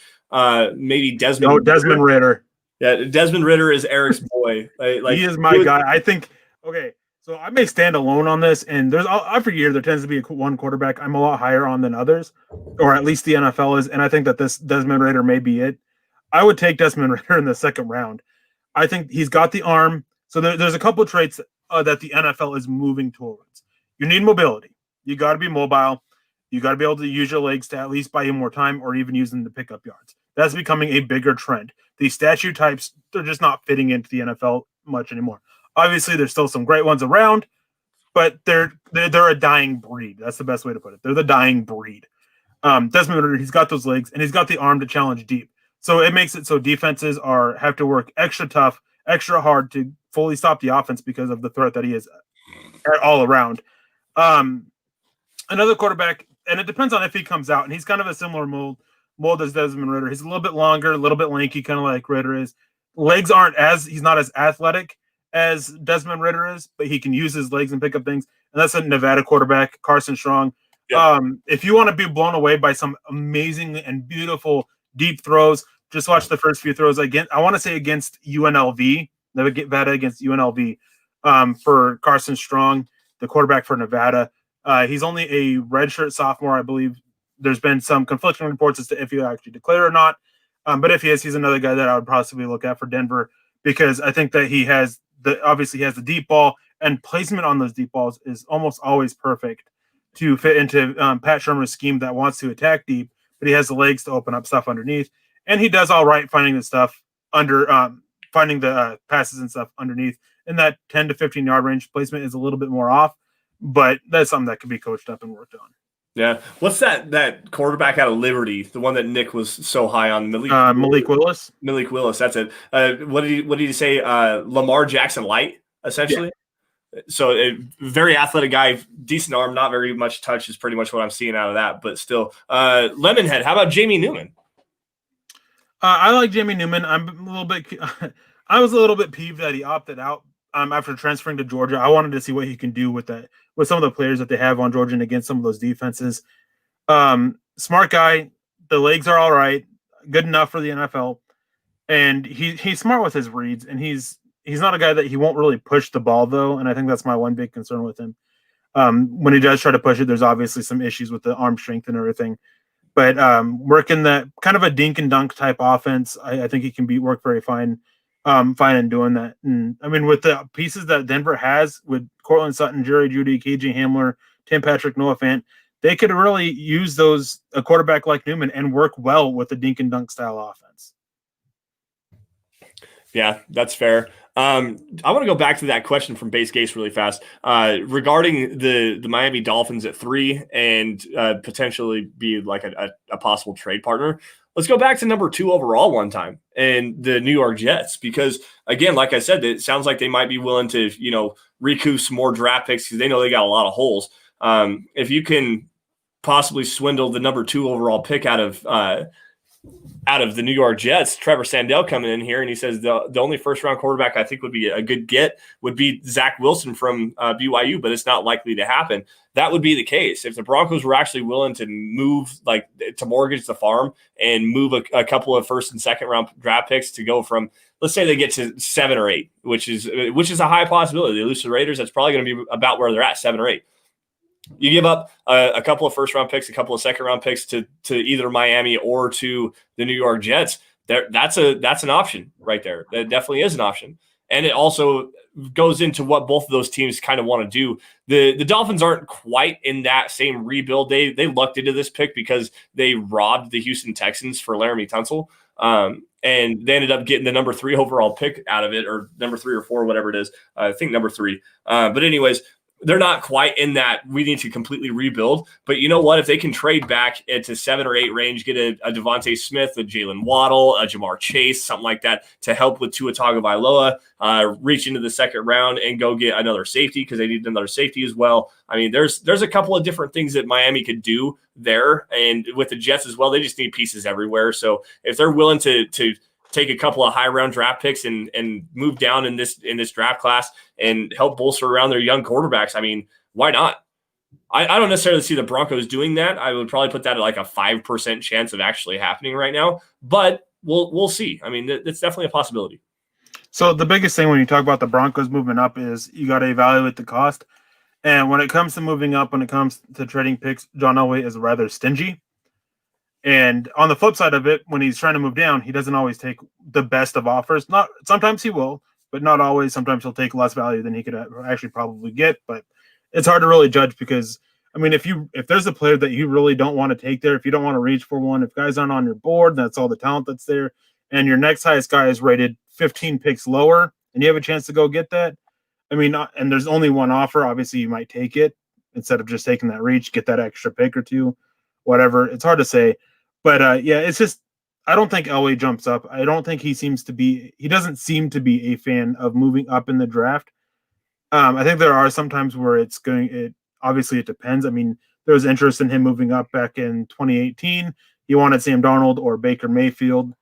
Maybe Desmond Ritter. Yeah, Desmond Ritter is Eric's boy. He is my guy. I think, okay, so I may stand alone on this, and every year there tends to be one quarterback I'm a lot higher on than others, or at least the NFL is, and I think that this Desmond Ritter may be it. I would take Desmond Ritter in the second round. I think he's got the arm. So there's a couple of traits that the NFL is moving towards. You need mobility. You got to be mobile. You got to be able to use your legs to at least buy you more time or even use them to pick up yards. That's becoming a bigger trend. These statue types, they're just not fitting into the NFL much anymore. Obviously, there's still some great ones around, but they're a dying breed. That's the best way to put it. They're the dying breed. Desmond Ritter, he's got those legs, and he's got the arm to challenge deep. So it makes it so defenses have to work extra tough, extra hard to fully stop the offense because of the threat that he is all around. Another quarterback, and it depends on if he comes out, and he's kind of a similar mold as Desmond Ritter. He's a little bit longer, a little bit lanky, kind of like Ritter is. Legs he's not as athletic as Desmond Ritter is, but he can use his legs and pick up things. And that's a Nevada quarterback, Carson Strong. Yep. If you want to be blown away by some amazing and beautiful deep throws, just watch the first few throws again. I want to say against UNLV, Nevada against UNLV, for Carson Strong, the quarterback for Nevada. He's only a redshirt sophomore, I believe. There's been some conflicting reports as to if he'll actually declare or not. But if he is, he's another guy that I would possibly look at for Denver because I think that he has the deep ball, and placement on those deep balls is almost always perfect to fit into Pat Shurmur's scheme that wants to attack deep, but he has the legs to open up stuff underneath. And he does all right finding the stuff finding the passes and stuff underneath in that 10 to 15 yard range. Placement is a little bit more off, but that's something that can be coached up and worked on. Yeah. What's that quarterback out of Liberty, the one that Nick was so high on? Malik Willis. Malik Willis, that's it. What did he say? Lamar Jackson light, essentially? Yeah. So a very athletic guy, decent arm, not very much touch is pretty much what I'm seeing out of that, but still. Lemonhead, how about Jamie Newman? I like Jamie Newman. I was a little bit peeved that he opted out after transferring to Georgia. I wanted to see what he can do with some of the players that they have on Georgia and against some of those defenses. Smart guy. The legs are all right. Good enough for the NFL. And he's smart with his reads. And he's not a guy that he won't really push the ball, though. And I think that's my one big concern with him. When he does try to push it, there's obviously some issues with the arm strength and everything. But working that kind of a dink and dunk type offense, I think he can work very fine in doing that. And I mean, with the pieces that Denver has with Cortland Sutton, Jerry Jeudy, KJ Hamler, Tim Patrick, Noah Fant, they could really use a quarterback like Newman and work well with the dink and dunk style offense. Yeah, that's fair. I want to go back to that question from Base Case really fast regarding the Miami Dolphins at 3 and potentially be like a possible trade partner. Let's go back to number 2 overall one time and the New York Jets, because again, like I said, it sounds like they might be willing to, recoup some more draft picks because they know they got a lot of holes. If you can possibly swindle the number 2 overall pick out of the New York Jets, Trevor Sandell coming in here, and he says the only first-round quarterback I think would be a good get would be Zach Wilson from BYU, but it's not likely to happen. That would be the case. If the Broncos were actually willing to move, like to mortgage the farm and move a couple of first and second-round draft picks to go from, let's say they get to 7 or 8, which is a high possibility. They lose to the Raiders, that's probably going to be about where they're at, 7 or 8. You give up a couple of first-round picks, a couple of second-round picks to either Miami or to the New York Jets. That's an option right there. That definitely is an option. And it also goes into what both of those teams kind of want to do. The Dolphins aren't quite in that same rebuild. They lucked into this pick because they robbed the Houston Texans for Laramie Tunsil. And they ended up getting the number 3 overall pick out of it, or number 3 or 4, whatever it is. I think number 3. But anyways, they're not quite in that we need to completely rebuild. But you know what? If they can trade back into 7 or 8 range, get a Devontae Smith, a Jalen Waddle, a Jamar Chase, something like that to help with Tua Tagovailoa, reach into the second round and go get another safety because they need another safety as well. I mean, there's a couple of different things that Miami could do there. And with the Jets as well, they just need pieces everywhere. So if they're willing to take a couple of high round draft picks and move down in this draft class and help bolster around their young quarterbacks, I mean, why not? I don't necessarily see the Broncos doing that. I would probably put that at like a 5% chance of actually happening right now, but we'll see. I mean, it's definitely a possibility. So the biggest thing when you talk about the Broncos moving up is you got to evaluate the cost. And when it comes to moving up, when it comes to trading picks, John Elway is rather stingy. And on the flip side of it, when he's trying to move down, he doesn't always take the best of offers. Sometimes he will, but not always. Sometimes he'll take less value than he could actually probably get. But it's hard to really judge because, I mean, if there's a player that you really don't want to take there, if you don't want to reach for one, if guys aren't on your board, that's all the talent that's there, and your next highest guy is rated 15 picks lower, and you have a chance to go get that, I mean, and there's only one offer, obviously you might take it instead of just taking that reach, get that extra pick or 2, whatever. It's hard to say. But yeah, it's just I don't think Elway jumps up. I don't think he doesn't seem to be a fan of moving up in the draft. I think there are some times where obviously it depends. I mean, there was interest in him moving up back in 2018. He wanted Sam Darnold or Baker Mayfield,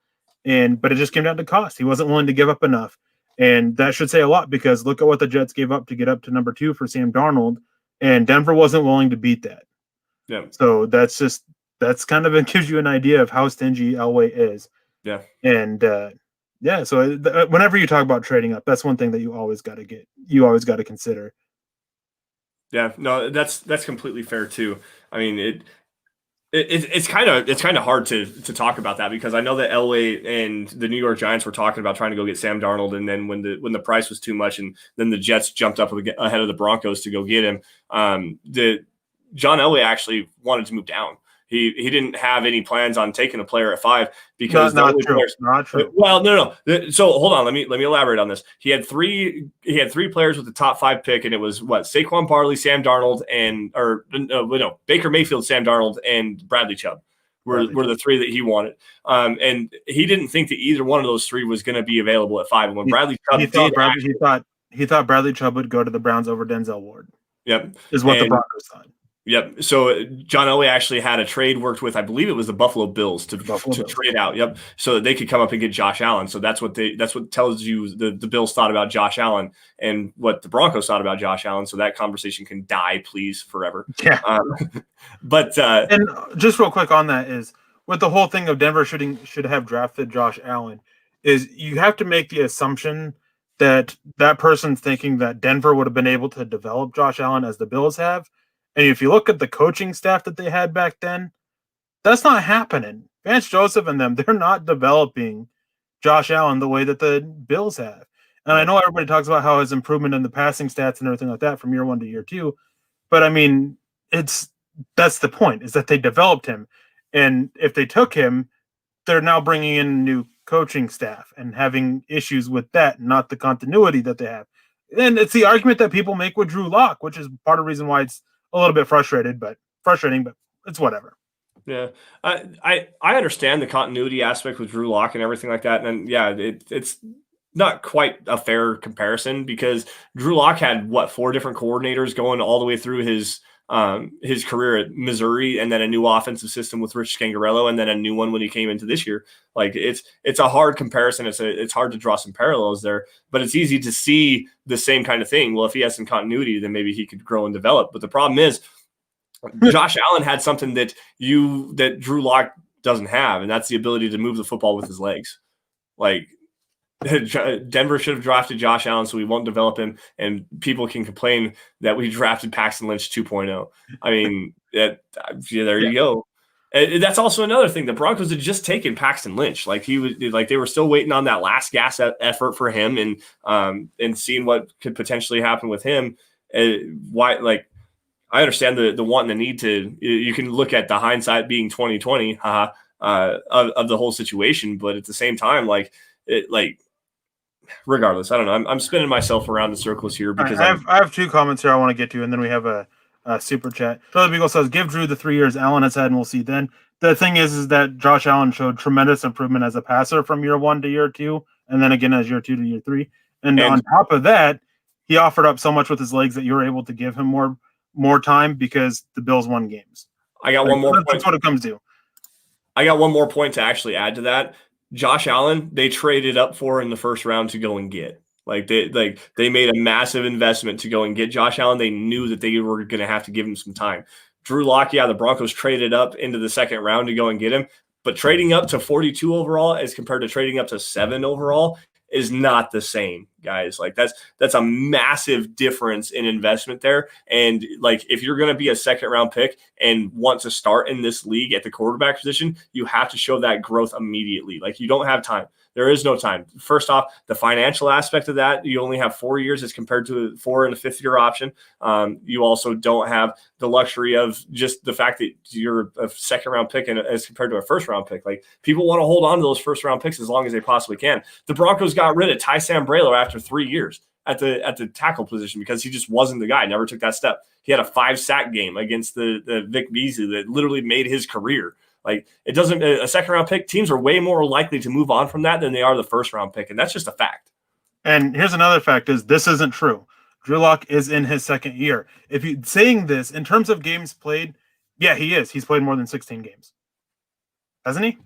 but it just came down to cost. He wasn't willing to give up enough. And that should say a lot because look at what the Jets gave up to get up to number 2 for Sam Darnold, and Denver wasn't willing to beat that. Yeah. So that's kind of, it gives you an idea of how stingy Elway is. Yeah. And so whenever you talk about trading up, that's one thing that you always got to consider. Yeah, no, that's completely fair too. I mean, it's kind of hard to talk about that because I know that Elway and the New York Giants were talking about trying to go get Sam Darnold, and then when the price was too much, and then the Jets jumped up ahead of the Broncos to go get him. John Elway actually wanted to move down. He didn't have any plans on taking a player at 5 because not true. Well, no. So hold on, let me elaborate on this. He had three players with the top 5 pick, and it was Saquon Barkley, Sam Darnold, Baker Mayfield, Sam Darnold, and Bradley Chubb were the 3 that he wanted. And he didn't think that either one of those 3 was going to be available at 5. And when Bradley Chubb he thought Bradley Chubb would go to the Browns over Denzel Ward. Yep, is what the Broncos thought. Yep. So John Elway actually had a trade worked with, I believe it was the Buffalo Bills to trade out. Yep. So that they could come up and get Josh Allen. So that's what tells you the Bills thought about Josh Allen and what the Broncos thought about Josh Allen. So that conversation can die, please, forever. Yeah. And just real quick on that is with the whole thing of Denver should have drafted Josh Allen is you have to make the assumption that person's thinking that Denver would have been able to develop Josh Allen as the Bills have. And if you look at the coaching staff that they had back then, that's not happening. Vance Joseph and them, they're not developing Josh Allen the way that the Bills have. And I know everybody talks about how his improvement in the passing stats and everything like that from year 1 to year 2. But, I mean, it's that's the point, is that they developed him. And if they took him, they're now bringing in a new coaching staff and having issues with that, not the continuity that they have. And it's the argument that people make with Drew Lock, which is part of the reason why it's a little bit frustrating, but it's whatever. Yeah, I understand the continuity aspect with Drew Lock and everything like that, and yeah, it's not quite a fair comparison because Drew Lock had what 4 different coordinators going all the way through his career at Missouri, and then a new offensive system with Rich Scangarello, and then a new one when he came into this year. Like it's a hard comparison. It's hard to draw some parallels there, but it's easy to see the same kind of thing. Well, if he has some continuity, then maybe he could grow and develop. But the problem is, Josh Allen had something that Drew Lock doesn't have, and that's the ability to move the football with his legs. Like Denver should have drafted Josh Allen so we won't develop him, and people can complain that we drafted Paxton Lynch 2.0. I mean, there you go. And that's also another thing. The Broncos had just taken Paxton Lynch. Like they were still waiting on that last gas effort for him, and seeing what could potentially happen with him. I understand the want and the need to. You can look at the hindsight being 2020 of the whole situation, but at the same time, regardless, I don't know. I'm spinning myself around in circles here because I have 2 comments here I want to get to, and then we have a super chat. Charlie Beagle says, "Give Drew the 3 years Allen has had, and we'll see then." The thing is that Josh Allen showed tremendous improvement as a passer from year 1 to year 2, and then again as year 2 to year 3. And on top of that, he offered up so much with his legs that you were able to give him more time because the Bills won games. I got one more point. That's what it comes to. I got one more point to actually add to that. Josh Allen, they traded up for in the first round to go and get. They made a massive investment to go and get Josh Allen. They knew that they were going to have to give him some time. Drew Lock, yeah, the Broncos traded up into the second round to go and get him, but trading up to 42 overall as compared to trading up to 7 overall is not the same, guys. Like that's a massive difference in investment there. And like if you're going to be a second round pick and want to start in this league at the quarterback position, you have to show that growth immediately. Like you don't have time. There is no time. First off, the financial aspect of that, you only have 4 years as compared to 4 and a 5th year option. You also don't have the luxury of just the fact that you're a second round pick as compared to a first round pick. Like people want to hold on to those first round picks as long as they possibly can. The Broncos got rid of Ty Sambrailo after 3 years at the tackle position because he just wasn't the guy. Never took that step. He had a 5-sack game against the Vic Beasley that literally made his career. Like it doesn't a second round pick, teams are way more likely to move on from that than they are the first round pick. And that's just a fact. And here's another fact is this isn't true. Drew Lock is in his second year. If you saying this in terms of games played, yeah, he is. He's played more than 16 games. Hasn't he?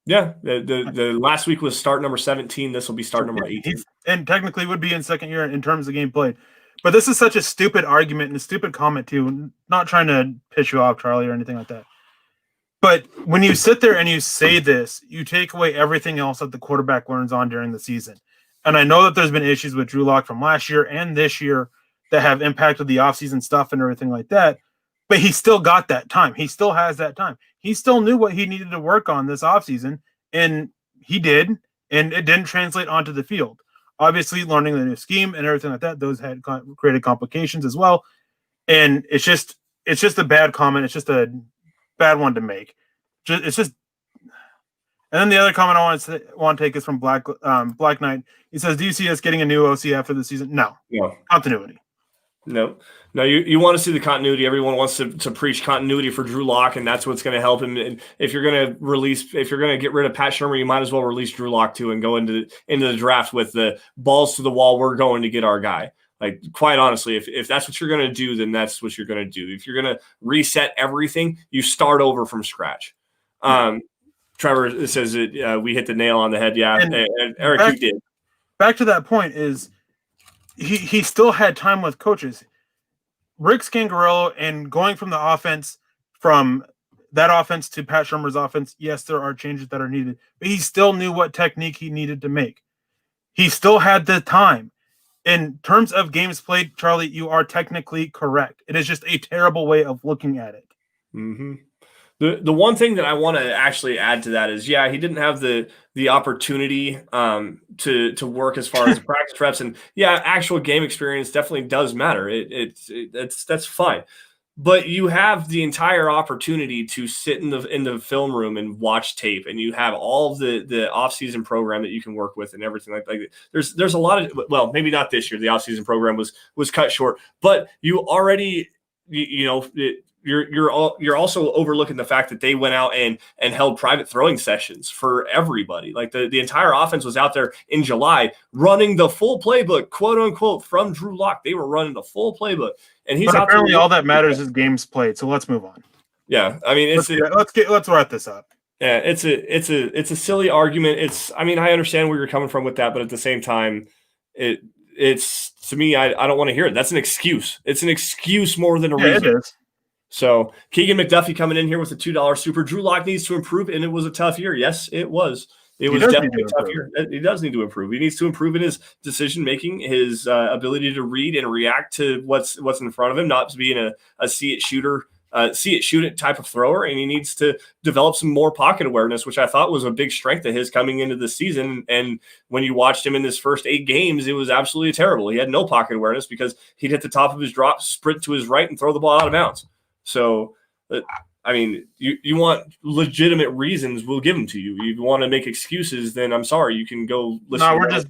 Yeah. The last week was start number 17. This will be start number 18. And technically would be in second year in terms of game played. But this is such a stupid argument and a stupid comment too. Not trying to piss you off, Charlie, or anything like that. But when you sit there and you say this, you take away everything else that the quarterback learns on during the season. And I know that there's been issues with Drew Lock from last year and this year that have impacted the offseason stuff and everything like that. But he still got that time. He still has that time. He still knew what he needed to work on this offseason, and he did, and it didn't translate onto the field. Obviously, learning the new scheme and everything like that, those had created complications as well. And it's just a bad comment. It's just a bad one to make. It's just, and then the other comment I want to take is from Black Knight. He says, "Do you see us getting a new OC after the season?" No. Continuity. No. You want to see the continuity. Everyone wants to preach continuity for Drew Lock, and that's what's going to help him. And if you're going to get rid of Pat Shurmur, you might as well release Drew Lock too and go into the draft with the balls to the wall. We're going to get our guy. Like, quite honestly, if that's what you're going to do, then that's what you're going to do. If you're going to reset everything, you start over from scratch. Trevor says that we hit the nail on the head. Yeah, and Eric, you did. Back to that point is he still had time with coaches. Rick Scangarello and going from the offense, from that offense to Pat Shurmur's offense, yes, there are changes that are needed, but he still knew what technique he needed to make. He still had the time. In terms of games played, Charlie, you are technically correct. It is just a terrible way of looking at it. Mm-hmm. The one thing that I want to actually add to that is, yeah, he didn't have the opportunity to work as far as practice reps, and yeah, actual game experience definitely does matter. That's fine. But you have the entire opportunity to sit in the film room and watch tape, and you have all of the off-season program that you can work with and everything like that. There's a lot of, well, maybe not this year. The off-season program was cut short, but you already, you're also overlooking the fact that they went out and held private throwing sessions for everybody. Like the entire offense was out there in July running the full playbook, quote unquote, from Drew Lock. They were running the full playbook. And he's but out apparently there. All that matters is games played. So let's move on. Yeah, I mean, let's wrap this up. Yeah, it's a silly argument. I mean, I understand where you're coming from with that, but at the same time, it's to me, I don't want to hear it. That's an excuse. It's an excuse more than a reason. It is. So Keegan McDuffie coming in here with a $2 super. Drew Lock needs to improve, and it was a tough year. Yes, it was. It was definitely a tough year. He does need to improve. He needs to improve in his decision making, his ability to read and react to what's in front of him, not to being a see it, shoot it type of thrower. And he needs to develop some more pocket awareness, which I thought was a big strength of his coming into the season. And when you watched him in his first 8 games, it was absolutely terrible. He had no pocket awareness because he'd hit the top of his drop, sprint to his right, and throw the ball out of bounds. So, I mean, you want legitimate reasons, we'll give them to you. You want to make excuses, then I'm sorry, you can go listen. No, we're just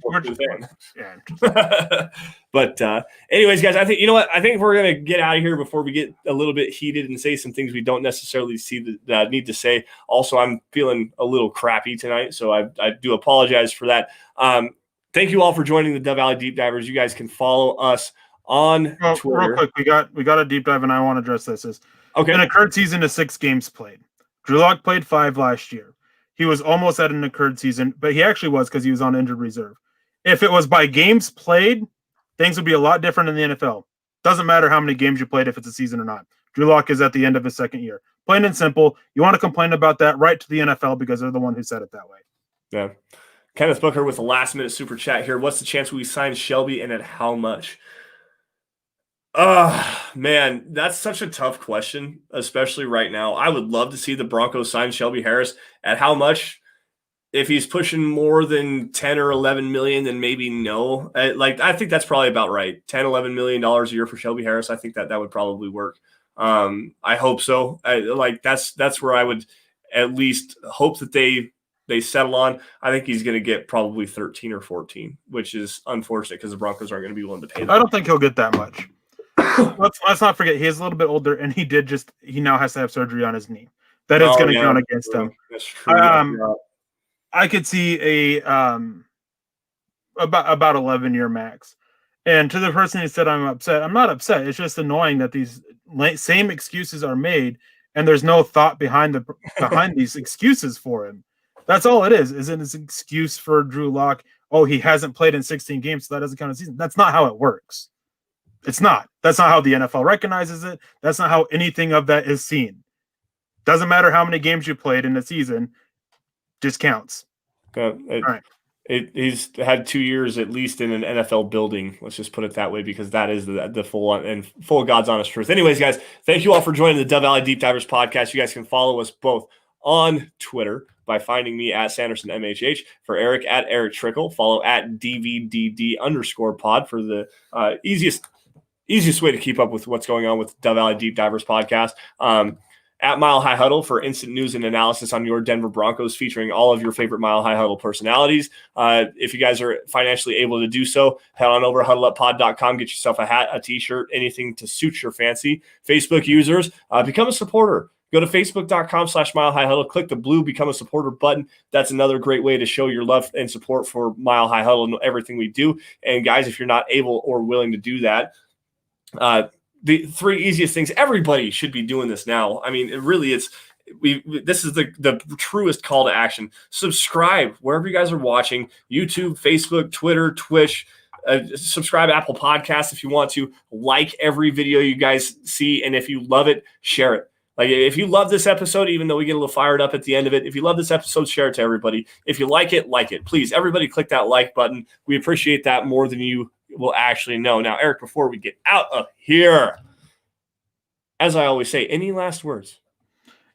yeah. But anyways, guys, I think, you know what? I think we're going to get out of here before we get a little bit heated and say some things we don't necessarily see that need to say. Also, I'm feeling a little crappy tonight, so I do apologize for that. Thank you all for joining the Dove Valley Deep Divers. You guys can follow us on Twitter. Real quick, we got a deep dive, and I want to address this. Okay. An occurred season is 6 games played. Drew Lock played 5 last year. He was almost at an occurred season, but he actually was because he was on injured reserve. If it was by games played, things would be a lot different in the NFL. Doesn't matter how many games you played if it's a season or not. Drew Lock is at the end of his second year. Plain and simple. You want to complain about that, right to the NFL because they're the one who said it that way. Yeah. Kenneth Booker with a last-minute super chat here. What's the chance we sign Shelby, and at how much? Man, that's such a tough question, especially right now. I would love to see the Broncos sign Shelby Harris. At how much? If he's pushing more than 10 or 11 million, then maybe no. I think that's probably about right. 10, 11 million dollars a year for Shelby Harris. I think that would probably work. I hope so. That's where I would at least hope that they settle on. I think he's going to get probably 13 or 14, which is unfortunate because the Broncos aren't going to be willing to pay that. I don't think he'll get that much. Let's not forget he is a little bit older, and he now has to have surgery on his knee. That is going to count against him. That's true. I could see a about 11-year max. And to the person who said I'm upset, I'm not upset. It's just annoying that these same excuses are made, and there's no thought behind these excuses for him. That's all it is. Isn't an excuse for Drew Lock? Oh, he hasn't played in 16 games, so that doesn't count as season. That's not how it works. It's not. That's not how the NFL recognizes it. That's not how anything of that is seen. Doesn't matter how many games you played in a season, just counts. All right. He's had 2 years at least in an NFL building. Let's just put it that way, because that is the full God's honest truth. Anyways, guys, thank you all for joining the Dove Valley Deep Divers podcast. You guys can follow us both on Twitter by finding me at Sanderson MHH, for Erick at Erick Trickel. Follow at DVDD_pod for the easiest way to keep up with what's going on with Dove Valley Deep Divers podcast. At Mile High Huddle for instant news and analysis on your Denver Broncos, featuring all of your favorite Mile High Huddle personalities. If you guys are financially able to do so, head on over huddleuppod.com, get yourself a hat, a t-shirt, anything to suit your fancy. Facebook users, become a supporter. Go to facebook.com/Mile High Huddle, click the blue Become a Supporter button. That's another great way to show your love and support for Mile High Huddle and everything we do. And guys, if you're not able or willing to do that, the 3 easiest things, everybody should be doing this now. I mean, this is the truest call to action. Subscribe wherever you guys are watching, YouTube, Facebook, Twitter, Twitch. Subscribe Apple Podcasts if you want to. Like every video you guys see, and if you love it, share it. Like, if you love this episode, even though we get a little fired up at the end of it, if you love this episode, share it to everybody. If you like it, please. Everybody click that like button. We appreciate that more than you will actually know. Now, Erick, before we get out of here, as I always say, any last words?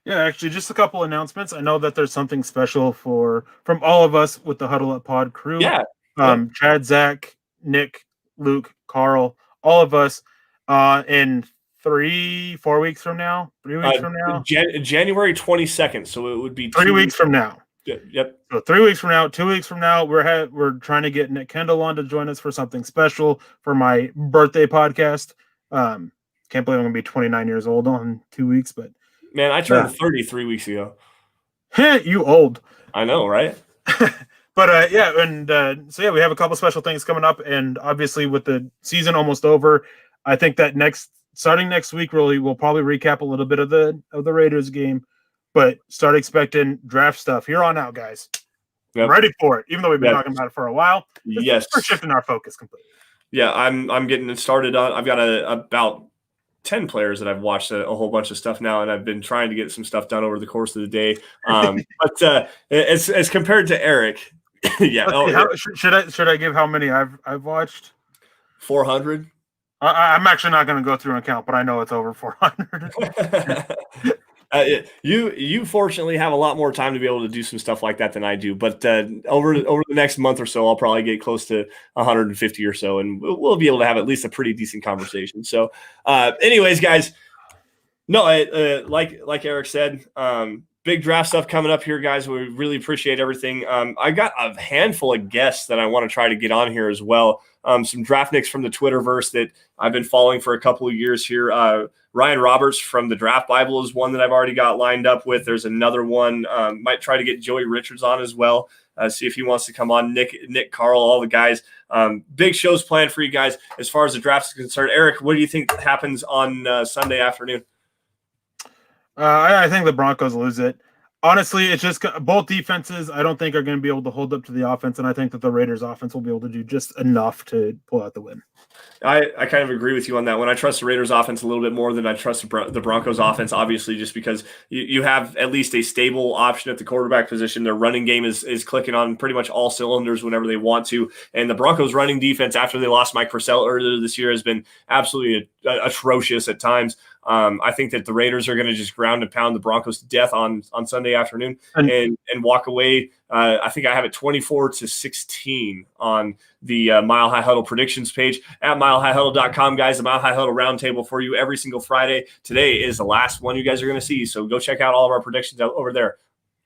Yeah, actually, just a couple announcements. I know that there's something special from all of us with the Huddle Up Pod crew. Yeah. Chad, Zach, Nick, Luke, Carl, all of us in 4 weeks from now, 3 weeks from now, January 22nd. So it would be 3 weeks from now. Yep. So 3 weeks from now, 2 weeks from now, we're trying to get Nick Kendall on to join us for something special for my birthday podcast. Can't believe I'm gonna be 29 years old on 2 weeks, but man, I turned 30 3 weeks ago. You old. I know, right? But so we have a couple special things coming up, and obviously with the season almost over, I think that starting next week, really, we'll probably recap a little bit of the Raiders game, but start expecting draft stuff here on out, guys. Yep. I'm ready for it, even though we've been talking about it for a while. Yes, we're shifting our focus completely. Yeah, I'm getting it started on. I've got about 10 players that I've watched a whole bunch of stuff now, and I've been trying to get some stuff done over the course of the day. But as compared to Erick, yeah. Should I give how many I've watched? 400. I'm actually not going to go through and count, but I know it's over 400. You fortunately have a lot more time to be able to do some stuff like that than I do. But over the next month or so, I'll probably get close to 150 or so, and we'll be able to have at least a pretty decent conversation. So, anyways, guys, no, like Erick said, big draft stuff coming up here, guys. We really appreciate everything. I got a handful of guests that I want to try to get on here as well. Some draftniks from the Twitterverse that I've been following for a couple of years here. Ryan Roberts from the Draft Bible is one that I've already got lined up with. There's another one. Might try to get Joey Richards on as well. See if he wants to come on. Nick Carl, all the guys. Big shows planned for you guys as far as the draft is concerned. Erick, what do you think happens on Sunday afternoon? I think the Broncos lose it. Honestly, it's just both defenses I don't think are going to be able to hold up to the offense, and I think that the Raiders offense will be able to do just enough to pull out the win. I kind of agree with you on that one. I trust the Raiders offense a little bit more than I trust the Broncos offense, obviously, just because you have at least a stable option at the quarterback position. Their running game is clicking on pretty much all cylinders whenever they want to. And the Broncos running defense, after they lost Mike Purcell earlier this year, has been absolutely atrocious at times. I think that the Raiders are going to just ground and pound the Broncos to death on Sunday afternoon and walk away. I think I have it 24-16 on the Mile High Huddle predictions page at milehighhuddle.com, guys. The Mile High Huddle roundtable for you every single Friday. Today is the last one you guys are going to see, so go check out all of our predictions over there.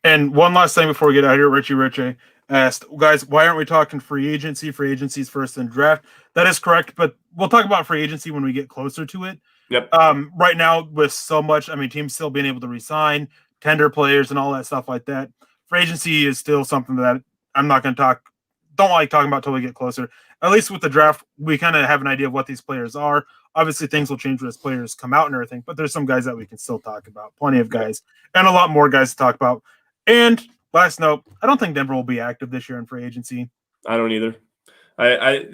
And one last thing before we get out of here, Richie asked, guys, why aren't we talking free agency? Free agency's first in draft. That is correct, but we'll talk about free agency when we get closer to it. Yep. Right now, with so much, teams still being able to resign, tender players, and all that stuff like that. Free agency is still something that I'm not going to don't like talking about until we get closer. At least with the draft, we kind of have an idea of what these players are. Obviously, things will change as players come out and everything, but there's some guys that we can still talk about. Plenty of guys, and a lot more guys to talk about. And last note, I don't think Denver will be active this year in free agency. I don't either. I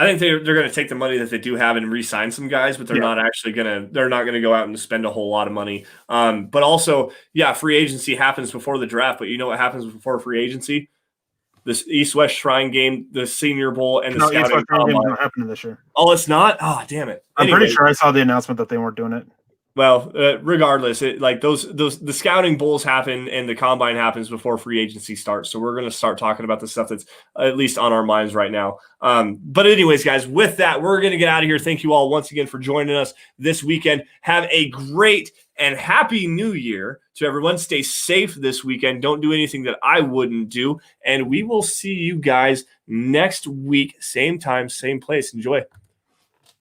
think they're going to take the money that they do have and re-sign some guys, but they're not going to go out and spend a whole lot of money. But also, free agency happens before the draft, but you know what happens before free agency? This East-West Shrine game, the Senior Bowl, and the scouting combine. Game's not happening this year. Oh, it's not? Oh, damn it. I'm pretty sure I saw the announcement that they weren't doing it. Well, regardless, the scouting bowls happen and the combine happens before free agency starts. So we're going to start talking about the stuff that's at least on our minds right now. But anyways, guys, with that, we're going to get out of here. Thank you all once again for joining us this weekend. Have a great and happy New Year to everyone. Stay safe this weekend. Don't do anything that I wouldn't do. And we will see you guys next week. Same time, same place. Enjoy.